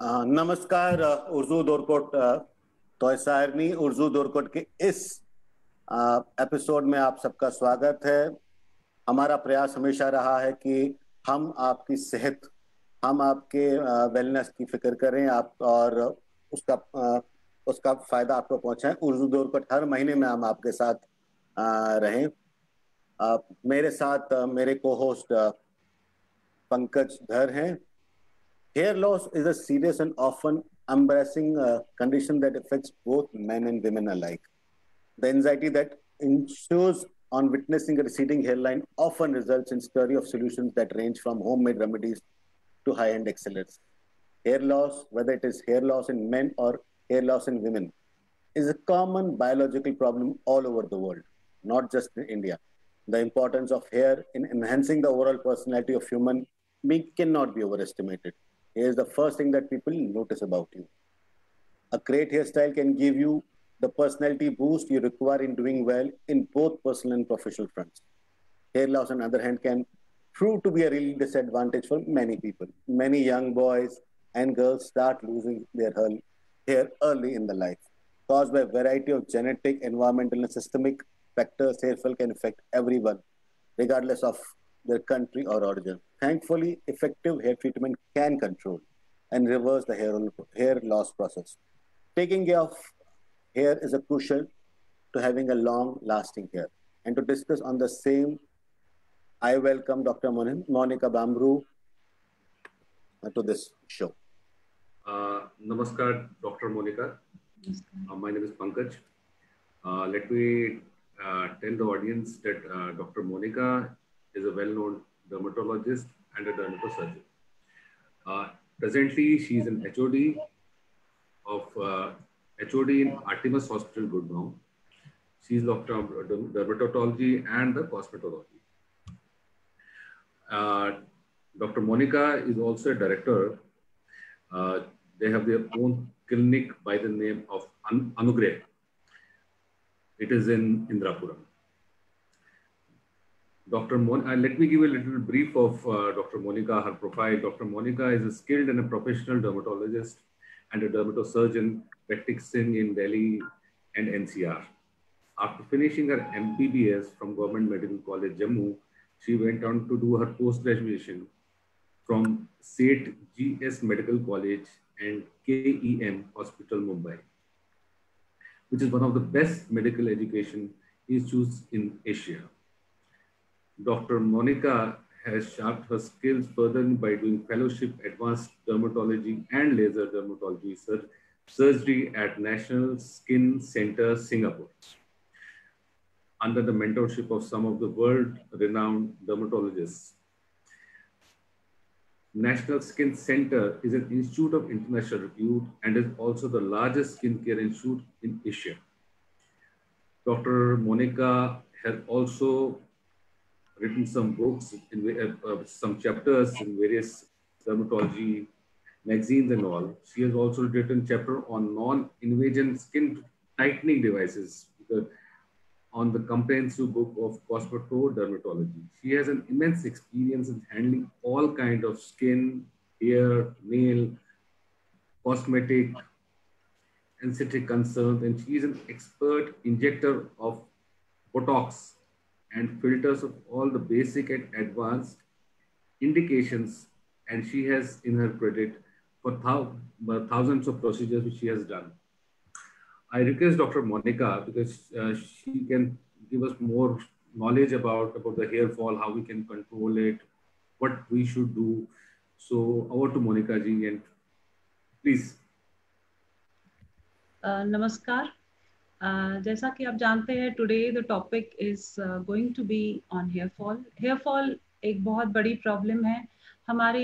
नमस्कार उर्जू दोरकोट तोयसारनी उर्जू दोरकोट के इस एपिसोड में आप सबका स्वागत है। हमारा प्रयास हमेशा रहा है कि हम आपकी सेहत, हम आपके वेलनेस की फिक्र करें आप और उसका फायदा आपको पहुंचाएं। उर्जू दोरकोट हर महीने में हम आपके साथ रहें। मेरे साथ मेरे को होस्ट पंकज धर हैं। Hair loss is a serious and often embarrassing condition that affects both men and women alike. The anxiety that ensues on witnessing a receding hairline often results in scurry of solutions that range from homemade remedies to high-end excellence. Hair loss, whether it is hair loss in men or hair loss in women, is a common biological problem all over the world, not just in India. The importance of hair in enhancing the overall personality of human being cannot be overestimated. Here's the first thing that people notice about you. A great hairstyle can give you the personality boost you require in doing well in both personal and professional fronts. Hair loss, on the other hand, can prove to be a real disadvantage for many people. Many young boys and girls start losing their hair early in the life. Caused by a variety of genetic, environmental, and systemic factors, hair fall can affect everyone, regardless of their country or origin. Thankfully, effective hair treatment can control and reverse the hair loss process. Taking care of hair is a crucial to having a long-lasting hair. And to discuss on the same, I welcome Dr. Monica Bambru to this show. Namaskar, Dr. Monica. My name is Pankaj. Let me tell the audience that Dr. Monica is a well-known dermatologist and a dermatosurgeon. Presently, she is an HOD in Artemis Hospital, Gurgaon. She is Doctor of Dermatology and the Cosmetology. Dr. Monica is also a director. They have their own clinic by the name of Anugrah. It is in Indrapuram. Let me give a little brief of Dr. Monica, her profile. Dr. Monica is a skilled and a professional dermatologist and a dermatosurgeon practicing in Delhi and NCR. After finishing her MBBS from Government Medical College, Jammu, she went on to do her post-graduation from Seth GS Medical College and KEM Hospital, Mumbai, which is one of the best medical education institutes in Asia. Dr. Monica has sharpened her skills further by doing fellowship advanced dermatology and laser dermatology surgery at National Skin Center, Singapore, under the mentorship of some of the world-renowned dermatologists. National Skin Center is an institute of international repute and is also the largest skincare institute in Asia. Dr. Monica has also written some books, some chapters in various dermatology magazines and all. She has also written a chapter on non-invasion skin tightening devices on the comprehensive book of cosmetodermatology. She has an immense experience in handling all kinds of skin, hair, nail, cosmetic, aesthetic concerns, and she is an expert injector of Botox and filters of all the basic and advanced indications, and she has in her credit for thousands of procedures which she has done. I request Dr. Monica, because she can give us more knowledge about the hair fall, how we can control it, what we should do. So over to Monica ji, and please. Namaskar. जैसा कि आप जानते हैं, today the topic is going to be on hair fall. Hair fall एक बहुत बड़ी problem है हमारे.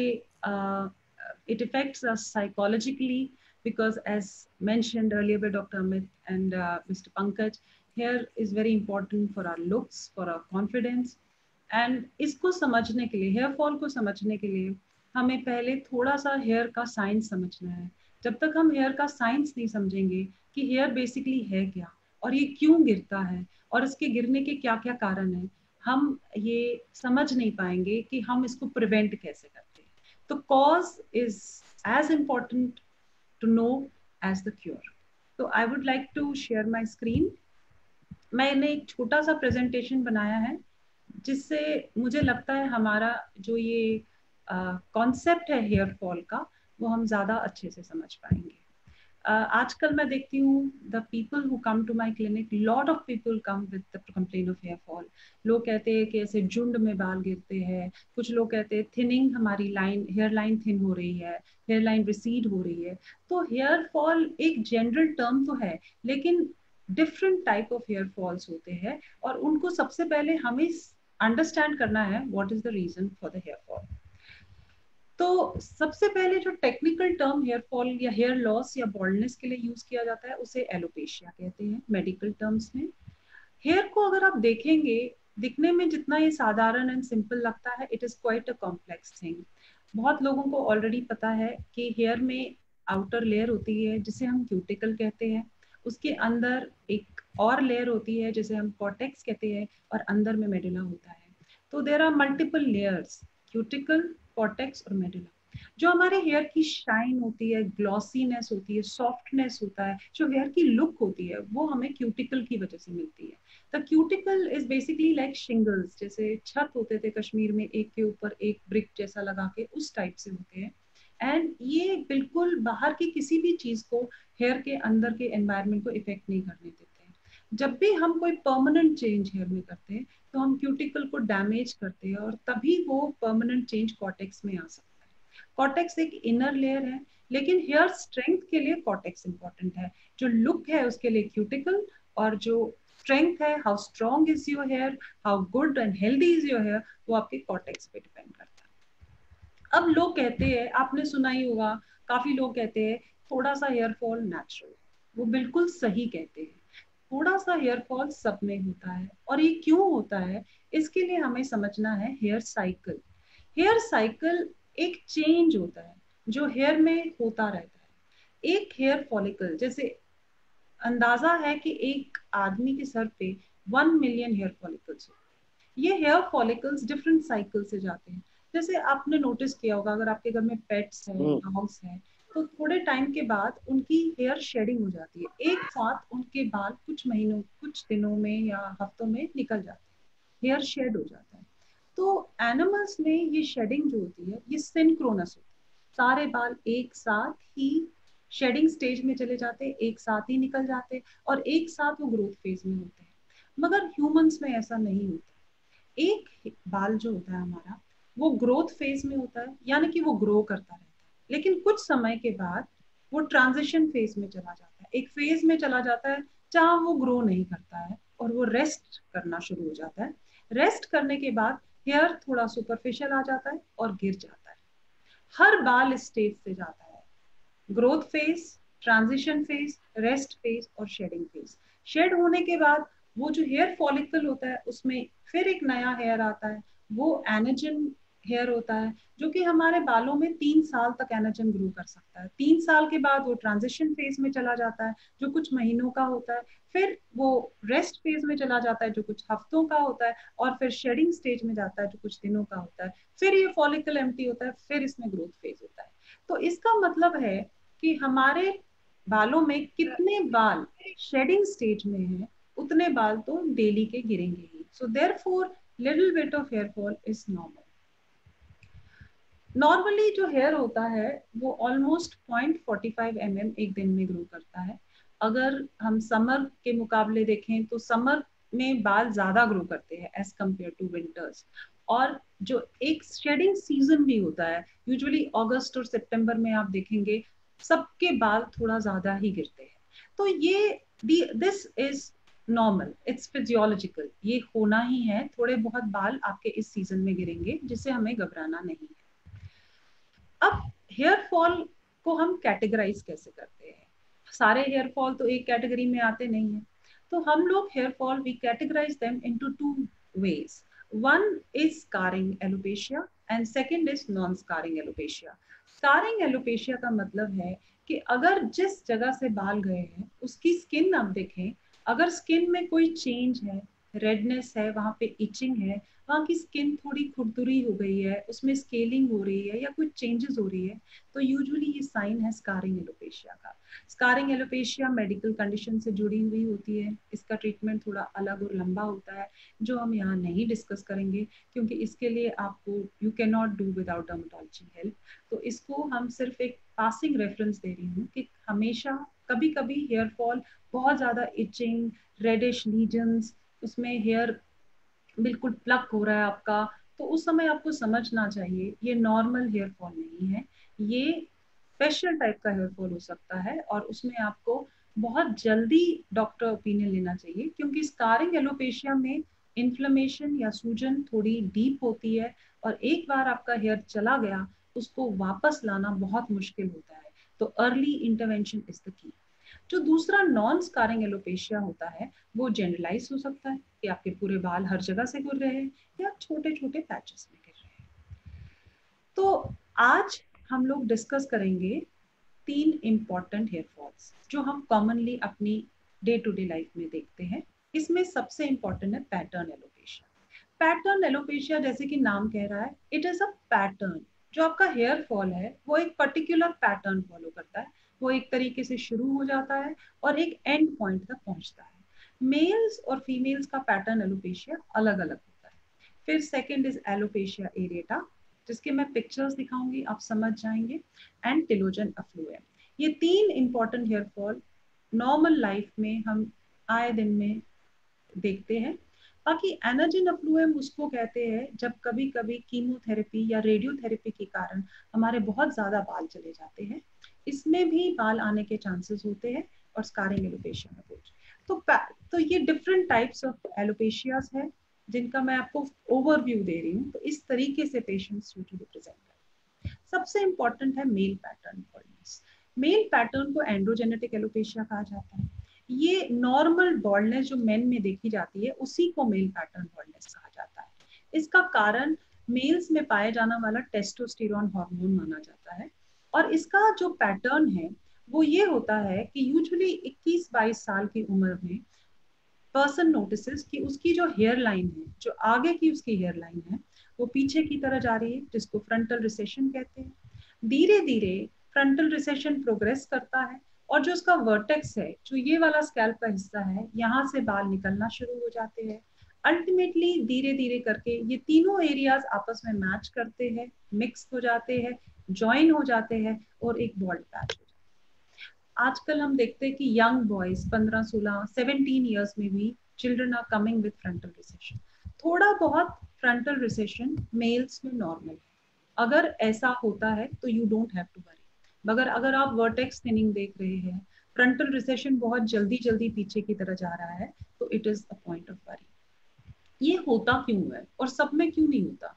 It effects us psychologically because as mentioned earlier by Dr. Amit and Mr. Pankaj, hair is very important for our looks, for our confidence. And इसको समझने के लिए, hair fall को समझने के लिए हमें पहले थोड़ा सा हेयर का साइंस समझना है. जब तक हम हेयर का साइंस नहीं समझेंगे कि हेयर बेसिकली है क्या और ये क्यों गिरता है और इसके गिरने के क्या क्या कारण हैं, हम ये समझ नहीं पाएंगे कि हम इसको प्रिवेंट कैसे करते हैं. तो cause is as important to know as the cure. So I would like to share my screen. मैंने एक छोटा सा प्रेजेंटेशन बनाया है जिससे मुझे लगता है हमारा जो ये कॉन्सेप्ट है हेयर फॉल का वो हम ज़्यादा अच्छे से समझ पाएंगे। आजकल मैं देखती हूँ the people who come to my clinic, lot of people come with the complain of hair fall. लोग कहते हैं कि ऐसे झुंड में बाल गिरते हैं, कुछ लोग कहते हैं थिनिंग, हमारी लाइन, हेयर लाइन थिन हो रही है, हेयर लाइन रिसीड हो रही है। तो हेयर फॉल एक जनरल टर्म तो है, लेकिन different type of hair falls होते हैं और उनको सबसे पहले हमें अंडरस्टैंड करना है what is the reason for the hair fall. तो सबसे पहले जो टेक्निकल टर्म हेयर फॉल या हेयर लॉस या बॉल्डनेस के लिए यूज किया जाता है उसे एलोपेशिया कहते हैं मेडिकल टर्म्स में। हेयर को अगर आप देखेंगे, दिखने में जितना ये साधारण एंड सिंपल लगता है, it is quite a complex thing. बहुत लोगों को ऑलरेडी पता है कि हेयर में आउटर लेयर होती है जिसे हम क्यूटिकल कहते हैं, उसके अंदर एक और लेयर होती है जिसे हम कॉर्टेक्स कहते हैं, और अंदर में मेडुला होता है। तो there are multiple layers, cuticle, cortex और मेडुला। जो हमारे हेयर की शाइन होती है, ग्लॉसीनेस होती है, सॉफ्टनेस होता है, जो हेयर की लुक होती है, वो हमें क्यूटिकल की वजह से मिलती है। The cuticle is basically like shingles, जैसे छत होते थे कश्मीर में एक के ऊपर एक ब्रिक जैसा लगा के, उस टाइप से होते हैं। एंड ये बिल्कुल बाहर की किसी भी चीज को हेयर के अंदर के एनवायरनमेंट को इफेक्ट नहीं करने देते हैं। जब भी हम कोई परमानेंट चेंज हेयर में करते हैं तो हम क्यूटिकल को डैमेज करते हैं और तभी वो परमानेंट चेंज कॉर्टेक्स में आ सकता है। कॉर्टेक्स एक इनर लेयर है, लेकिन हेयर स्ट्रेंथ के लिए कॉर्टेक्स इंपॉर्टेंट है। जो लुक है उसके लिए क्यूटिकल, और जो स्ट्रेंथ है, how strong is your hair, how good and healthy is your hair, वो आपके कॉर्टेक्स पे डिपेंड करता है। अब लोग कहते हैं, आपने सुना ही होगा, काफी लोग कहते हैं थोड़ा सा हेयर फॉल नेचुरल। वो बिल्कुल सही कहते हैं, थोड़ा सा हेयर फॉल सब में होता है। और ये क्यों होता है, इसके लिए हमें समझना है हेयर साइकिल। हेयर साइकिल एक चेंज होता है जो हेयर में होता रहता है। एक हेयर फॉलिकल, जैसे अंदाजा है कि एक आदमी के सर पे 1 मिलियन हेयर फॉलिकल्स होते हैं। ये हेयर फॉलिकल्स डिफरेंट साइकिल से जाते हैं। जैसे आपने नोटिस किया होगा, अगर आपके घर में पेट्स हैं, डॉग्स हैं, तो थोड़े टाइम के बाद उनकी हेयर शेडिंग हो जाती है। एक साथ उनके बाल कुछ महीनों, कुछ दिनों में या हफ्तों में निकल जाते हैं, हेयर शेड हो जाता है। तो एनिमल्स में ये शेडिंग जो होती है ये सिंक्रोनस होती है, सारे बाल एक साथ ही शेडिंग स्टेज में चले जाते हैं, एक साथ ही निकल जाते हैं और एक साथ वो ग्रोथ फेज में होते हैं। मगर ह्यूमंस में ऐसा नहीं होता। एक बाल जो होता है हमारा, वो ग्रोथ फेज में होता है, यानी कि वो ग्रो करता रहता है, लेकिन कुछ समय के बाद वो ट्रांजिशन फेज में चला जाता है। एक फेज में चला जाता है जहां वो ग्रो नहीं करता है और वो रेस्ट करना शुरू हो जाता है। रेस्ट करने के बाद हेयर थोड़ा सुपरफिशियल आ जाता है और गिर जाता है। हर बाल इस स्टेज से जाता है, growth phase, transition phase, rest phase और शेडिंग फेज। शेड होने के बाद वो जो हेयर फॉलिकल होता है उसमें फिर एक नया हेयर आता है, वो एनाजन हेयर होता है, जो कि हमारे बालों में 3 साल तक एनाजन ग्रो कर सकता है। 3 साल के बाद वो ट्रांजिशन फेज में चला जाता है जो कुछ महीनों का होता है, फिर वो रेस्ट फेज में चला जाता है जो कुछ हफ्तों का होता है, और फिर शेडिंग स्टेज में जाता है जो कुछ दिनों का होता है। फिर ये फॉलिकल एम्प्टी होता है, फिर इसमें ग्रोथ फेज होता है। तो इसका मतलब है कि हमारे बालों में कितने बाल शेडिंग स्टेज में है, उतने बाल तो डेली के गिरेंगे ही। So therefore little bit of hair fall is normal. Normally जो हेयर होता है वो ऑलमोस्ट 0.45 mm एक दिन में ग्रो करता है। अगर हम समर के मुकाबले देखें तो समर में बाल ज्यादा ग्रो करते हैं एज कम्पेयर टू विंटर्स। और जो एक शेडिंग सीजन भी होता है, यूजुअली अगस्त और सितंबर में आप देखेंगे सबके बाल थोड़ा ज्यादा ही गिरते हैं। तो ये this is normal, it's physiological, ये होना ही है। थोड़े बहुत बाल आपके इस सीजन में गिरेंगे, जिससे हमें घबराना नहीं है। अब हेयर फॉल को हम कैटेगराइज कैसे करते हैं? सारे हेयर फॉल तो एक कैटेगरी में आते नहीं है। तो हम लोग hair fall we categorise them into 2 ways. One is scarring alopecia and second is non-scarring alopecia. Scarring alopecia का मतलब है कि अगर जिस जगह से बाल गए हैं उसकी स्किन आप देखें, अगर स्किन में कोई चेंज है, रेडनेस है, वहाँ पे इचिंग है, वहाँ की स्किन थोड़ी खुरदुरी हो गई है, उसमें स्केलिंग हो रही है या कुछ चेंजेस हो रही है, तो यूजुअली ये साइन है स्कारिंग एलोपेशिया का। स्कारिंग एलोपेशिया मेडिकल कंडीशन से जुड़ी हुई होती है। इसका ट्रीटमेंट थोड़ा अलग और लंबा होता है, जो हम यहाँ नहीं डिस्कस करेंगे, क्योंकि इसके लिए आपको you can not do without dermatology help. तो इसको हम सिर्फ एक पासिंग रेफरेंस दे रही हूँ कि हमेशा कभी कभी हेयर फॉल, बहुत ज़्यादा इचिंग, रेडिश लीजन्स, उसमें हेयर बिल्कुल प्लक हो रहा है आपका, तो उस समय आपको समझना चाहिए ये नॉर्मल हेयर फॉल नहीं है, ये स्पेशल टाइप का हेयर फॉल हो सकता है, और उसमें आपको बहुत जल्दी डॉक्टर ओपिनियन लेना चाहिए, क्योंकि स्कारिंग एलोपेशिया में इन्फ्लेमेशन या सूजन थोड़ी डीप होती है, और एक बार आपका हेयर चला गया उसको वापस लाना बहुत मुश्किल होता है। तो early intervention is the key. जो दूसरा नॉन स्कारिंग एलोपेशिया होता है वो जनरलाइज हो सकता है कि आपके पूरे बाल हर जगह से गिर रहे हैं या छोटे छोटे पैचेस में गिर रहे हैं। तो आज हम लोग डिस्कस करेंगे 3 इम्पॉर्टेंट हेयर फॉल्स जो हम कॉमनली अपनी डे टू डे लाइफ में देखते हैं। इसमें सबसे इम्पॉर्टेंट है पैटर्न एलोपेशिया। पैटर्न एलोपेशिया जैसे कि नाम कह रहा है, इट इज अ पैटर्न। जो आपका हेयर फॉल है वो एक पर्टिकुलर पैटर्न फॉलो करता है, वो एक तरीके से शुरू हो जाता है और एक एंड पॉइंट तक पहुंचता है। मेल्स और फीमेल्स का पैटर्न एलोपेशिया अलग अलग होता है। फिर सेकंड इज एलोपेशिया एरेटा, जिसके मैं पिक्चर्स दिखाऊंगी, आप समझ जाएंगे, एंड टिलोजन अफ्लुएम। ये 3 important hair fall normal life में हम आए दिन में देखते हैं। बाकी एनर्जिन अफ्लुएम उसको कहते हैं जब कभी कभी कीमोथेरेपी या रेडियोथेरेपी के कारण हमारे बहुत ज्यादा बाल चले जाते हैं, इसमें भी बाल आने के चांसेस होते हैं और स्कारिंग एलोपेशिया में कुछ। तो ये डिफरेंट टाइप्स ऑफ एलोपेशियाज है जिनका मैं आपको ओवरव्यू दे रही हूँ। तो इस तरीके से पेशेंट्स यूजुअली प्रेजेंट करते हैं। सबसे इंपॉर्टेंट है male pattern baldness. Male pattern को एंड्रोजेनेटिक एलोपेशिया कहा जाता है। ये नॉर्मल बॉल्डनेस जो मेन में देखी जाती है उसी को मेल पैटर्न बॉल्डनेस कहा जाता है। इसका कारण मेल्स में पाया जाने वाला टेस्टोस्टेरोन हार्मोन माना जाता है, और इसका जो पैटर्न है वो ये होता है कि यूजुअली 21-22 साल की उम्र में पर्सन नोटिसेस कि उसकी जो हेयर लाइन है, जो आगे की उसकी हेयर लाइन है, वो पीछे की तरह जा रही है, जिसको फ्रंटल रिसेशन कहते हैं। धीरे धीरे फ्रंटल रिसेशन प्रोग्रेस करता है, और जो उसका वर्टेक्स है, जो ये वाला स्कैल्प का हिस्सा है, यहाँ से बाल निकलना शुरू हो जाते हैं। अल्टीमेटली धीरे धीरे करके ये तीनों एरियाज आपस में मैच करते हैं, मिक्स हो जाते हैं, ज्वाइन हो जाते हैं और एक बॉल्ड पैच हो जाता है। आजकल हम देखते हैं कि यंग बॉयज 15, 16, 17 ईयर्स में भी children are coming with frontal recession. थोड़ा बहुत फ्रंटल रिसेशन मेल्स में नॉर्मल है। अगर ऐसा होता है तो you don't have to worry. मगर अगर आप वर्टेक्स थिनिंग देख रहे हैं, फ्रंटल रिसेशन बहुत जल्दी जल्दी पीछे की तरह जा रहा है, तो it is a point of worry. ये होता क्यों है और सब में क्यों नहीं होता?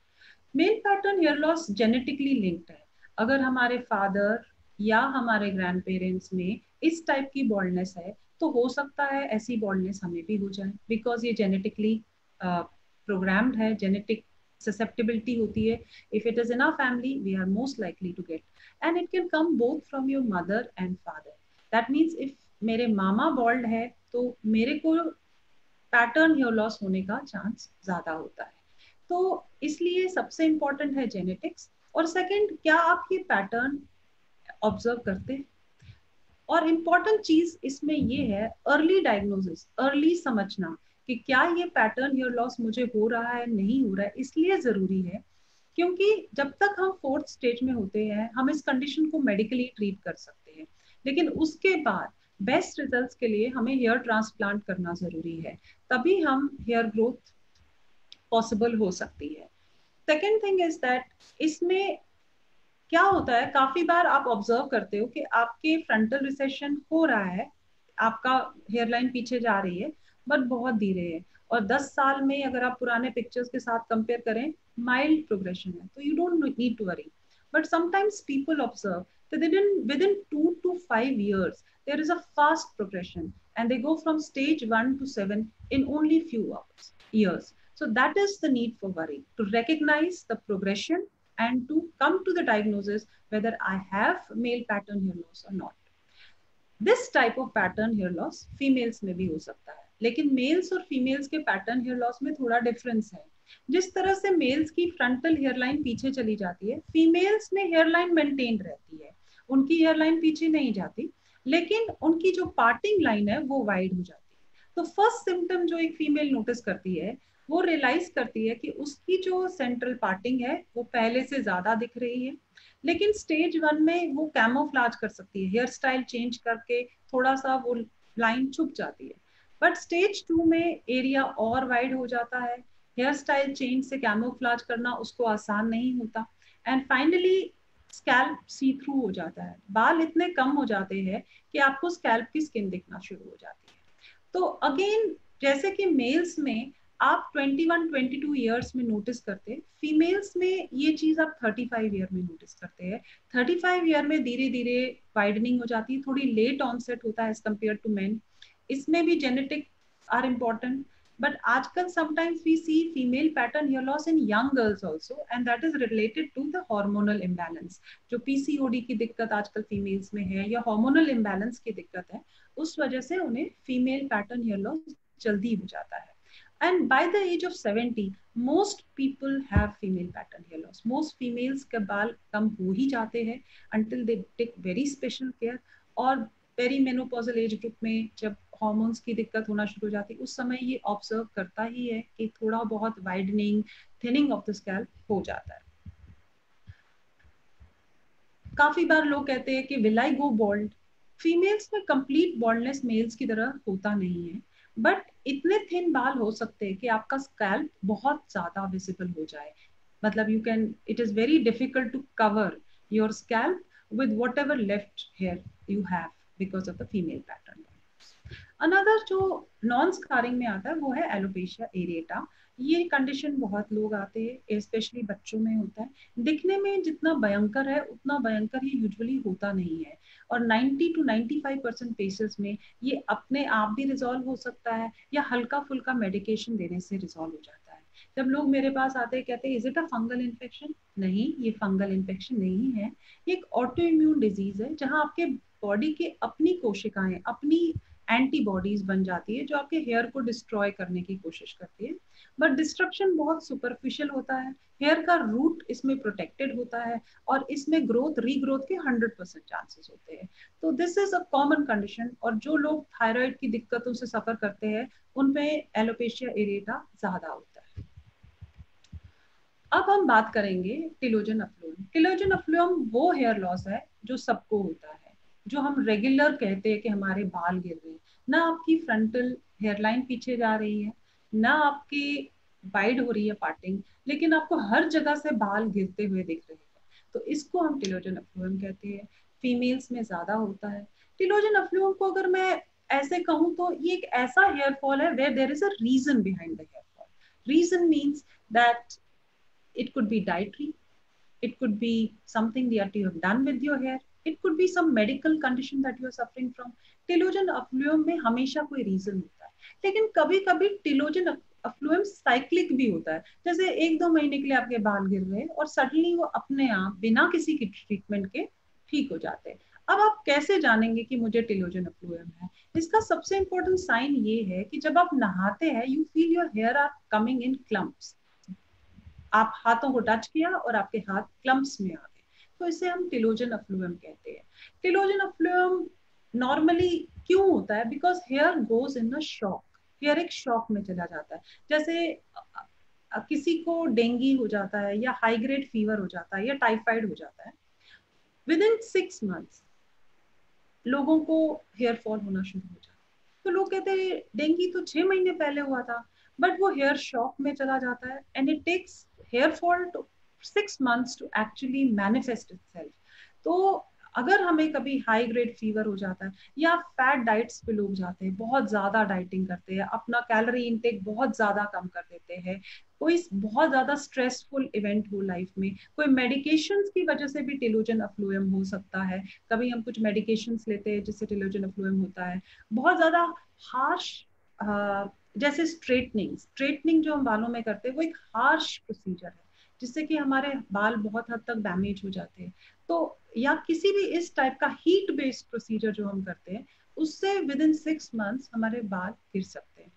Male pattern hair loss genetically linked है। अगर हमारे फादर या हमारे ग्रैंड पेरेंट्स में इस टाइप की बॉल्डनेस है तो हो सकता है ऐसी बॉल्डनेस हमें भी हो जाए, बिकॉज ये जेनेटिकली प्रोग्राम्ड है, जेनेटिक susceptibility होती है. If it is in our family, we are most likely to get, and it can come both from your mother and father. That means if मेरे मामा bold है तो मेरे को pattern hair loss होने का chance ज्यादा होता है। तो इसलिए सबसे इम्पोर्टेंट है जेनेटिक्स, और सेकंड, क्या आप ये पैटर्न ऑब्जर्व करते हैं? और इम्पोर्टेंट चीज इसमें ये है अर्ली डायग्नोसिस, अर्ली समझना कि क्या ये पैटर्न हेयर लॉस मुझे हो रहा है, नहीं हो रहा है। इसलिए जरूरी है क्योंकि जब तक हम 4th स्टेज में होते हैं हम इस कंडीशन को मेडिकली ट्रीट कर सकते हैं, लेकिन उसके बाद बेस्ट रिजल्ट्स के लिए हमें हेयर ट्रांसप्लांट करना जरूरी है, तभी हम हेयर ग्रोथ पॉसिबल हो सकती है। सेकेंड थिंग इज दैट इसमें क्या होता है, काफी बार आप ऑब्जर्व करते हो कि आपके फ्रंटल रिसेशन हो रहा है, आपका हेयरलाइन पीछे जा रही है, बट बहुत धीरे है, और 10 साल में अगर आप पुराने पिक्चर्स के साथ कंपेयर करें माइल्ड प्रोग्रेशन है, तो you don't need to worry. But sometimes people observe that within 2 to 5 years there is a fast progression and they go from stage 1 to 7 in only few years. So that is the need for worry, to recognize the progression and to come to the diagnosis whether I have male pattern hair loss or not. This type of pattern hair loss females में भी हो सकता है, लेकिन mails और females के pattern hair loss में थोड़ा डिफरेंस है। जिस तरह से मेल्स की फ्रंटल हेयर लाइन पीछे चली जाती है, फीमेल्स में हेयर लाइन मेंटेन रहती है, उनकी हेयर लाइन पीछे नहीं जाती, लेकिन उनकी जो पार्टिंग लाइन है वो वाइड हो जाती है। तो फर्स्ट सिम्टम जो एक फीमेल नोटिस करती है, वो रियलाइज करती है कि उसकी जो सेंट्रल पार्टिंग है वो पहले से ज्यादा दिख रही है। लेकिन स्टेज 1 में वो कैमोफ्लाज कर सकती है, हेयर स्टाइल चेंज करके थोड़ा सा वो लाइन छुप जाती है। बट स्टेज 2 में एरिया और वाइड हो जाता है, हेयर स्टाइल चेंज से कैमोफ्लाज करना उसको आसान नहीं होता, and finally scalp see through हो जाता है, बाल इतने कम हो जाते हैं कि आपको स्कैल्प की स्किन दिखना शुरू हो जाती है। तो अगेन जैसे कि मेल्स में आप 21-22 ईयर्स में नोटिस करते हैं, फीमेल्स में ये चीज आप 35 ईयर में नोटिस करते हैं। 35 ईयर में धीरे धीरे वाइडनिंग हो जाती है, थोड़ी लेट ऑनसेट होता है एज कम्पेयर टू मेन। इसमें भी जेनेटिक आर इम्पोर्टेंट, but आजकल sometimes we see female pattern hair loss in young girls also, and that is related to the hormonal imbalance। जो PCOD की दिक्कत आजकल फीमेल्स में है या hormonal imbalance की दिक्कत है, उस वजह से उन्हें female pattern hair loss जल्दी हो जाता है। And by the age of 70, most people have female pattern hair loss। Most females के बाल कम हो ही जाते हैं until they take very special care। और पेरीमेनोपॉजल एज ग्रुप में जब हार्मोन्स की दिक्कत होना शुरू हो जाती है, उस समय ये ऑब्जर्व करता ही है कि थोड़ा बहुत widening, thinning of the scalp हो जाता है। काफी बार लोग कहते हैं कि will I go bald. Females में कंप्लीट बॉल्डनेस मेल्स की तरह होता नहीं है, बट इतने थिन बाल हो सकते हैं कि आपका स्कैल्प बहुत ज्यादा विजिबल हो जाए। मतलब you can, it is very difficult to cover your scalp with whatever left hair you have because of the female pattern। Another जो नॉन स्कारिंग में आता है वो है एलोपेशिया एरिएटा। ये कंडीशन बहुत लोग आते हैं, स्पेशली बच्चों में होता है। दिखने में जितना भयंकर है उतना भयंकर ये यूजुअली होता नहीं है, और 90 to 95% केसेस में ये अपने आप भी रिजॉल्व हो सकता है या हल्का फुल्का मेडिकेशन देने से रिजॉल्व हो जाता है। जब लोग मेरे पास आते हैं कहते हैं is it a fungal infection? नहीं, ये फंगल इन्फेक्शन नहीं है, ये एक ऑटो इम्यून डिजीज है जहां आपके बॉडी के अपनी कोशिकाएं, अपनी एंटीबॉडीज बन जाती है जो आपके हेयर को डिस्ट्रॉय करने की कोशिश करती है। बट डिस्ट्रक्शन बहुत सुपरफिशियल होता है, हेयर का रूट इसमें प्रोटेक्टेड होता है और इसमें ग्रोथ रीग्रोथ के 100% चांसेस होते हैं। तो this is a common condition, और जो लोग थायराइड की दिक्कतों से सफर करते हैं उनमें एलोपेशिया एरिएटा ज्यादा होता है। अब हम बात करेंगे टिलोजन अफ्लुएम। टिलोजन अफ्लुएम वो हेयर लॉस है जो सबको होता है, जो हम रेगुलर कहते हैं कि हमारे बाल गिर रहे हैं। ना आपकी फ्रंटल हेयरलाइन पीछे जा रही है, ना आपकी वाइड हो रही है पार्टिंग, लेकिन आपको हर जगह से बाल गिरते हुए दिख रहे हैं, तो इसको हम टिलोजन अफ्लुएम कहते हैं। फीमेल्स में ज्यादा होता है। टिलोजन अफ्लुएम को अगर मैं ऐसे कहूँ तो ये एक ऐसा हेयर फॉल है where there is a reason behind the hair fall. Reason means that it could be dietary, it could be something that you have done with your hair, it could be some medical condition that you are suffering from। टिलोजन अफ्लुएम में हमेशा कोई reason होता है, लेकिन कभी कभी टिलोजन अफ्लुएम cyclic भी होता है। जैसे 1-2 महीने के लिए आपके बाल गिर रहे हैं और सडनली वो अपने आप बिना किसी की ट्रीटमेंट के ठीक हो जाते हैं। अब आप कैसे जानेंगे कि मुझे टिलोजन अफ्लुएम है? इसका सबसे इंपॉर्टेंट साइन ये है कि जब आप नहाते हैं you feel your hair are coming in clumps. आप हाथों को टच किया और आपके हाथ क्लम्प्स में आ गए, तो इसे हम टिलोजन अफ्लुएम कहते हैं। टिलोजन अफ्लुएम नॉर्मली क्यों होता है? Because hair goes in a shock. Hair एक शॉक में चला जाता है। जैसे किसी को डेंगू हो जाता है या हाई ग्रेड फीवर हो जाता है या टाइफाइड हो जाता है, विद इन 6 months लोगों को हेयर फॉल होना शुरू हो जाता है। तो लोग कहते हैं डेंगू तो 6 महीने पहले हुआ था, बट वो हेयर शॉक में चला जाता है and it takes hair fall to 6 months to actually manifest itself. तो अगर हमें कभी हाई ग्रेड फीवर हो जाता है या फैट डाइट्स पे लोग जाते हैं, बहुत ज्यादा डाइटिंग करते हैं, अपना कैलोरी इनटेक बहुत ज्यादा कम कर देते हैं, कोई बहुत ज्यादा स्ट्रेसफुल इवेंट हो लाइफ में, कोई मेडिकेशंस की वजह से भी टिलोजन अफ्लुएम हो सकता है। कभी हम कुछ मेडिकेशंस लेते हैं जिससे टिलोजन अफ्लुएम होता है। बहुत ज्यादा हार्श जैसे स्ट्रेटनिंग जो हम बालों में करते हैं वो एक हार्श प्रोसीजर है जिससे कि हमारे बाल बहुत हद तक डैमेज हो जाते हैं। तो या किसी भी इस टाइप का हीट बेस्ड प्रोसीजर जो हम करते हैं उससे विद इन 6 months हमारे बाल गिर सकते हैं।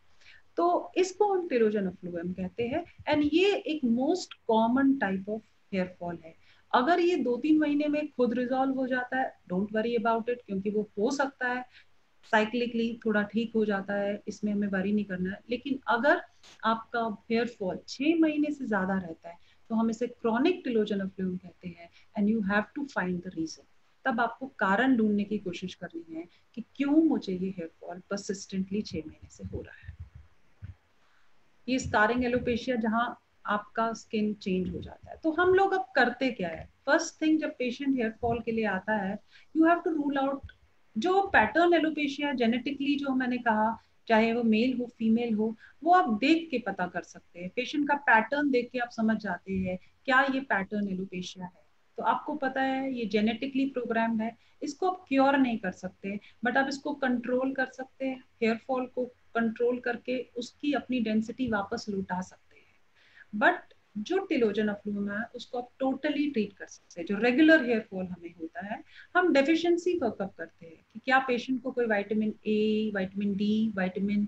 तो इसको हम टेलोजन अफ्लुएम कहते हैं। एंड ये एक most common type of hair fall है। अगर ये 2-3 महीने में खुद रिजॉल्व हो जाता है, डोंट वरी अबाउट इट, क्योंकि वो हो सकता है साइक्लिकली थोड़ा ठीक हो जाता है, इसमें हमें वरी नहीं करना है। लेकिन अगर आपका हेयर फॉल 6 महीने से ज्यादा रहता है तो हम इसे क्रॉनिक टेलोजन अफ्लुएम कहते हैं। And you have to find the reason. तब आपको कारण ढूंढने की कोशिश करनी है कि क्यों मुझे ये हेयर फॉल परसिस्टेंटली 6 महीने से हो रहा है। ये स्कारिंग एलोपेशिया जहां आपका स्किन चेंज हो जाता है। तो हम लोग अब करते क्या है, फर्स्ट थिंग जब पेशेंट हेयर फॉल के लिए आता है, you have to rule out जो पैटर्न एलोपेशिया जेनेटिकली, जो मैंने कहा, चाहे वो मेल हो फीमेल हो, वो आप देख के पता कर सकते हैं। पेशेंट का पैटर्न देख के आप समझ जाते हैं क्या ये पैटर्न एलोपेशिया है। तो आपको पता है ये जेनेटिकली प्रोग्राम्ड है। इसको आप क्योर नहीं कर सकते, बट आप इसको कंट्रोल कर सकते हैं। हेयर फॉल को कंट्रोल करके उसकी अपनी डेंसिटी वापस लौटा सकते हैं। बट जो टेलोजन अफ्लुएम है उसको आप टोटली ट्रीट कर सकते हैं। जो रेगुलर हेयर फॉल हमें होता है, हम डेफिशिएंसी वर्कअप करते हैं कि क्या पेशेंट को कोई vitamin A, vitamin D, vitamin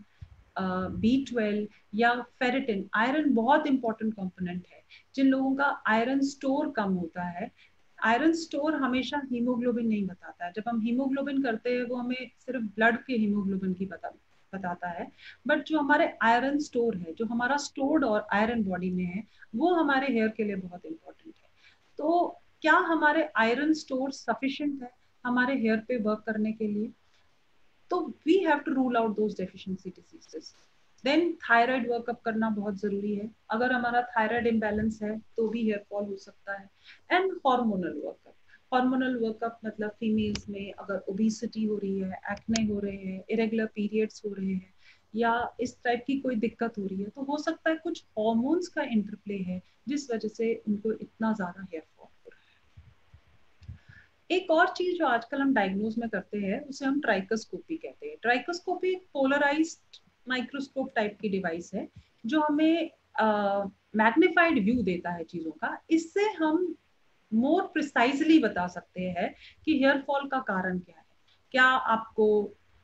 B12 या फेरेटिन, आयरन बहुत इंपॉर्टेंट कंपोनेंट है। जिन लोगों का आयरन स्टोर कम होता है, आयरन स्टोर हमेशा हीमोग्लोबिन नहीं बताता है। जब हम हीमोग्लोबिन करते हैं वो हमें सिर्फ ब्लड के हीमोग्लोबिन की बताता है। बट जो हमारे आयरन स्टोर है, जो हमारा स्टोर्ड और आयरन बॉडी में है, वो हमारे हेयर के लिए बहुत इंपॉर्टेंट है। तो क्या हमारे आयरन स्टोर सफिशिएंट है हमारे हेयर पे वर्क करने के लिए? तो we have to rule out those deficiency diseases. Then thyroid workup करना बहुत जरूरी है। अगर हमारा थायराइड इम्बैलेंस है तो भी हेयर फॉल हो सकता है। And hormonal workup, hormonal workup मतलब फीमेल्स में अगर ओबेसिटी हो रही है, एक्ने हो रहे हैं, इरेगुलर पीरियड्स हो रहे हैं, या इस टाइप की कोई दिक्कत हो रही है, तो हो सकता है कुछ हॉर्मोन्स का इंटरप्ले है जिस वजह से उनको इतना ज्यादा हेयर फॉल हो रहा है। एक और चीज जो आजकल हम डायग्नोज में करते हैं उसे हम ट्राइकोस्कोपी कहते हैं। ट्राइकोस्कोपी पोलराइज्ड माइक्रोस्कोप टाइप की डिवाइस है जो हमें मैग्नीफाइड व्यू देता है चीजों का। इससे हम मोर प्रिसाइजली बता सकते हैं कि हेयर फॉल का कारण क्या है। क्या आपको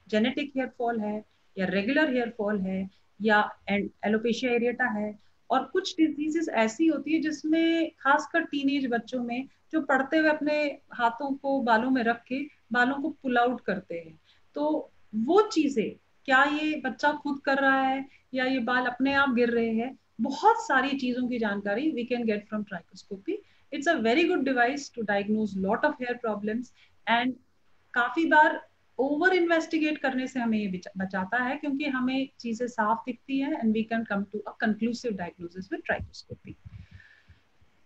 जेनेटिक हेयर फॉल है, या रेगुलर हेयर फॉल है, या एलोपेशिया एरिएटा है। और कुछ डिजीजेस ऐसी होती है जिसमें खासकर टीनेज बच्चों में, जो पढ़ते हुए अपने हाथों को बालों में रख के बालों को पुल आउट करते हैं। तो वो चीजें, क्या ये बच्चा खुद कर रहा है या ये बाल अपने आप गिर रहे हैं, बहुत सारी चीजों की जानकारी we can get from trichoscopy. It's a very good device to diagnose lot of hair problems. And काफी बार ओवर इन्वेस्टिगेट करने से हमें ये बचाता है, क्योंकि हमें चीजें साफ दिखती है and we can come to a conclusive diagnosis with trichoscopy.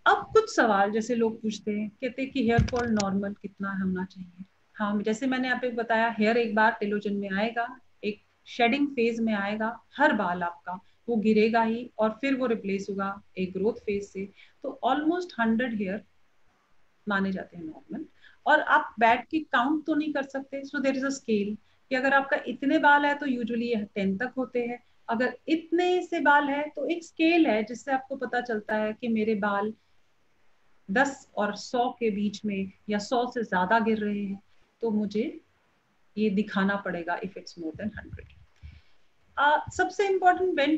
अब कुछ सवाल जैसे लोग पूछते हैं, कहते हैं कि हेयर फॉल नॉर्मल कितना होना चाहिए। हाँ, जैसे मैंने आप बताया, हेयर एक बार टेलोजन में आएगा, एक शेडिंग फेज में आएगा, हर बाल आपका वो गिरेगा ही और फिर वो रिप्लेस होगा एक ग्रोथ फेज से। तो ऑलमोस्ट 100 हेयर माने जाते हैं नॉर्मल। और आप बैठ के काउंट तो नहीं कर सकते, so there is a scale कि अगर आपका इतने बाल है तो यूजुअली 10 तक होते हैं। अगर इतने से बाल है तो एक स्केल है जिससे आपको पता चलता है कि मेरे बाल 10 और 100 के बीच में या 100 से ज्यादा गिर रहे हैं, तो मुझे ये दिखाना पड़ेगा इफ इट्स मोर देन 100। सबसे important, when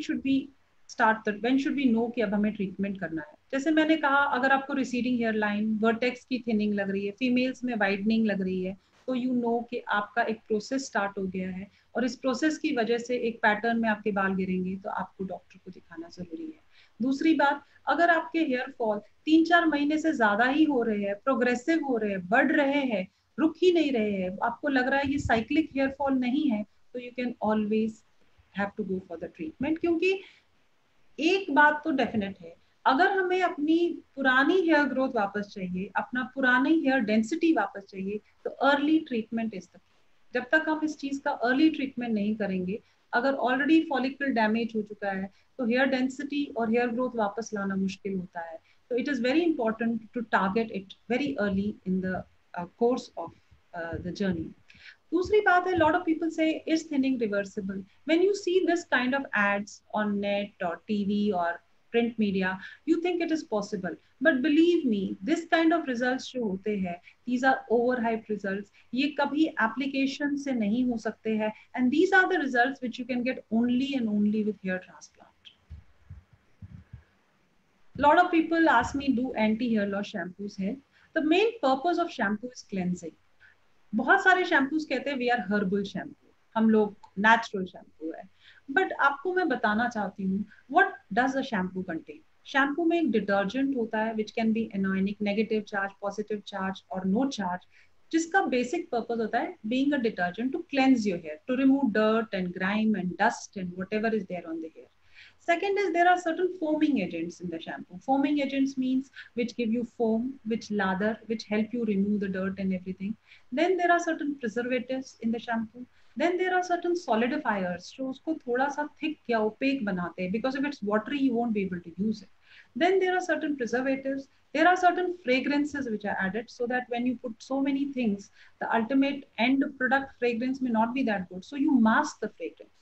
should we know कि अब हमें ट्रीटमेंट करना है। जैसे मैंने कहा, अगर आपको रिसीडिंग हेयर लाइन, वर्टेक्स की थिनिंग लग रही है, फीमेल्स में वाइडनिंग लग रही है, तो यू नो कि आपका एक प्रोसेस स्टार्ट हो गया है और इस प्रोसेस की वजह से एक पैटर्न में आपके बाल गिरेंगे, तो आपको डॉक्टर को दिखाना जरूरी है। दूसरी बात, अगर आपके हेयर फॉल 3-4 महीने से ज्यादा ही हो रहे हैं, प्रोग्रेसिव हो रहे हैं, बढ़ रहे हैं, रुक ही नहीं रहे हैं, आपको लग रहा है ये साइक्लिक हेयर फॉल नहीं है, तो you can always have to go for the treatment. क्योंकि एक बात तो डेफिनेट है, अगर हमें अपनी पुरानी हेयर ग्रोथ वापस चाहिए, अपना पुरानी हेयर डेंसिटी वापस चाहिए, तो early treatment is the key. जब तक हम इस चीज का अर्ली ट्रीटमेंट नहीं करेंगे, अगर ऑलरेडी फॉलिकल डैमेज हो चुका है, तो हेयर डेंसिटी और हेयर ग्रोथ वापस लाना मुश्किल होता है। तो it is very important to target it very early in the course of the journey. दूसरी बात है, lot of people say is thinning reversible. When you see this kind of ads on net or TV or print media, you think it is possible. But believe me, this kind of results जो होते हैं, these are overhyped results. ये कभी application से नहीं हो सकते हैं. And these are the results which you can get only and only with hair transplant. A lot of people ask me, do anti-hair loss shampoos है? The main purpose of shampoo is cleansing. बहुत सारे shampoos कहते हैं we are herbal shampoo, हम लोग natural shampoo है. But आपको मैं बताना चाहती हूँ what does a shampoo contain. Shampoo में एक डिटर्जेंट होता है which can be anionic, negative charge, positive charge और नो चार्ज, जिसका बेसिक पर्पस होता है being a detergent to cleanse your hair, to remove dirt and grime and dust and whatever is there on the hair. Second is there are certain foaming agents in the shampoo. Foaming agents means which give you foam, which lather, which help you remove the dirt and everything. Then there are certain preservatives in the shampoo. Then there are certain solidifiers जो उसको थोड़ा सा thick या opaque बनाते हैं, because if it's watery you won't be able to use it. Then there are certain preservatives. There are certain fragrances which are added so that when you put so many things, the ultimate end product fragrance may not be that good. So you mask the fragrance.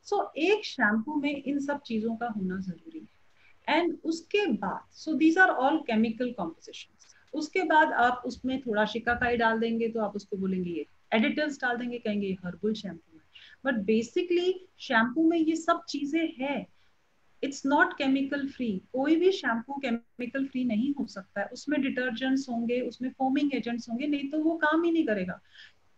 सो एक shampoo में इन सब चीजों का होना जरूरी है. And उसके बाद so these are all chemical compositions. उसके बाद आप उसमें थोड़ा शिकाकाई डाल देंगे तो आप उसको बोलेंगे ये एडिटिव्स डाल देंगे, कहेंगे ये हर्बल शैम्पू है. बट बेसिकली शैम्पू में ये सब चीजें है. It's not chemical free. कोई भी शैम्पू केमिकल फ्री नहीं हो सकता है. उसमें डिटर्जेंट्स होंगे, उसमें फोमिंग एजेंट्स होंगे, नहीं तो वो काम ही नहीं करेगा.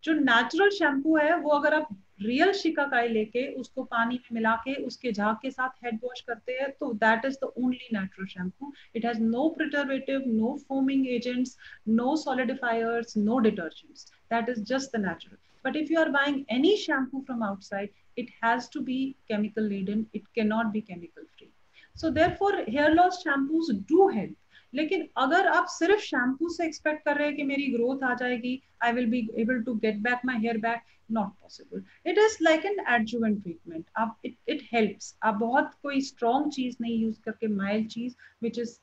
जो नेचुरल शैम्पू है वो अगर आप रियल शिकाकाई लेके उसको पानी में मिला के उसके झाग के साथ हेड वॉश करते हैं तो that is the only natural shampoo. It has no preservative, no foaming agents, no solidifiers, no detergents. That is just the natural. But if you are buying any shampoo from outside, it has to be chemical laden. It cannot be chemical free. So therefore, hair loss shampoos do help. लेकिन अगर आप सिर्फ shampoo से expect कर रहे हैं कि मेरी ग्रोथ आ जाएगी, I will be able to get back my hair back, not possible. It is like an adjuvant treatment. आप इट हेल्प्स. आप बहुत कोई स्ट्रॉन्ग चीज नहीं यूज करके माइल्ड चीज which is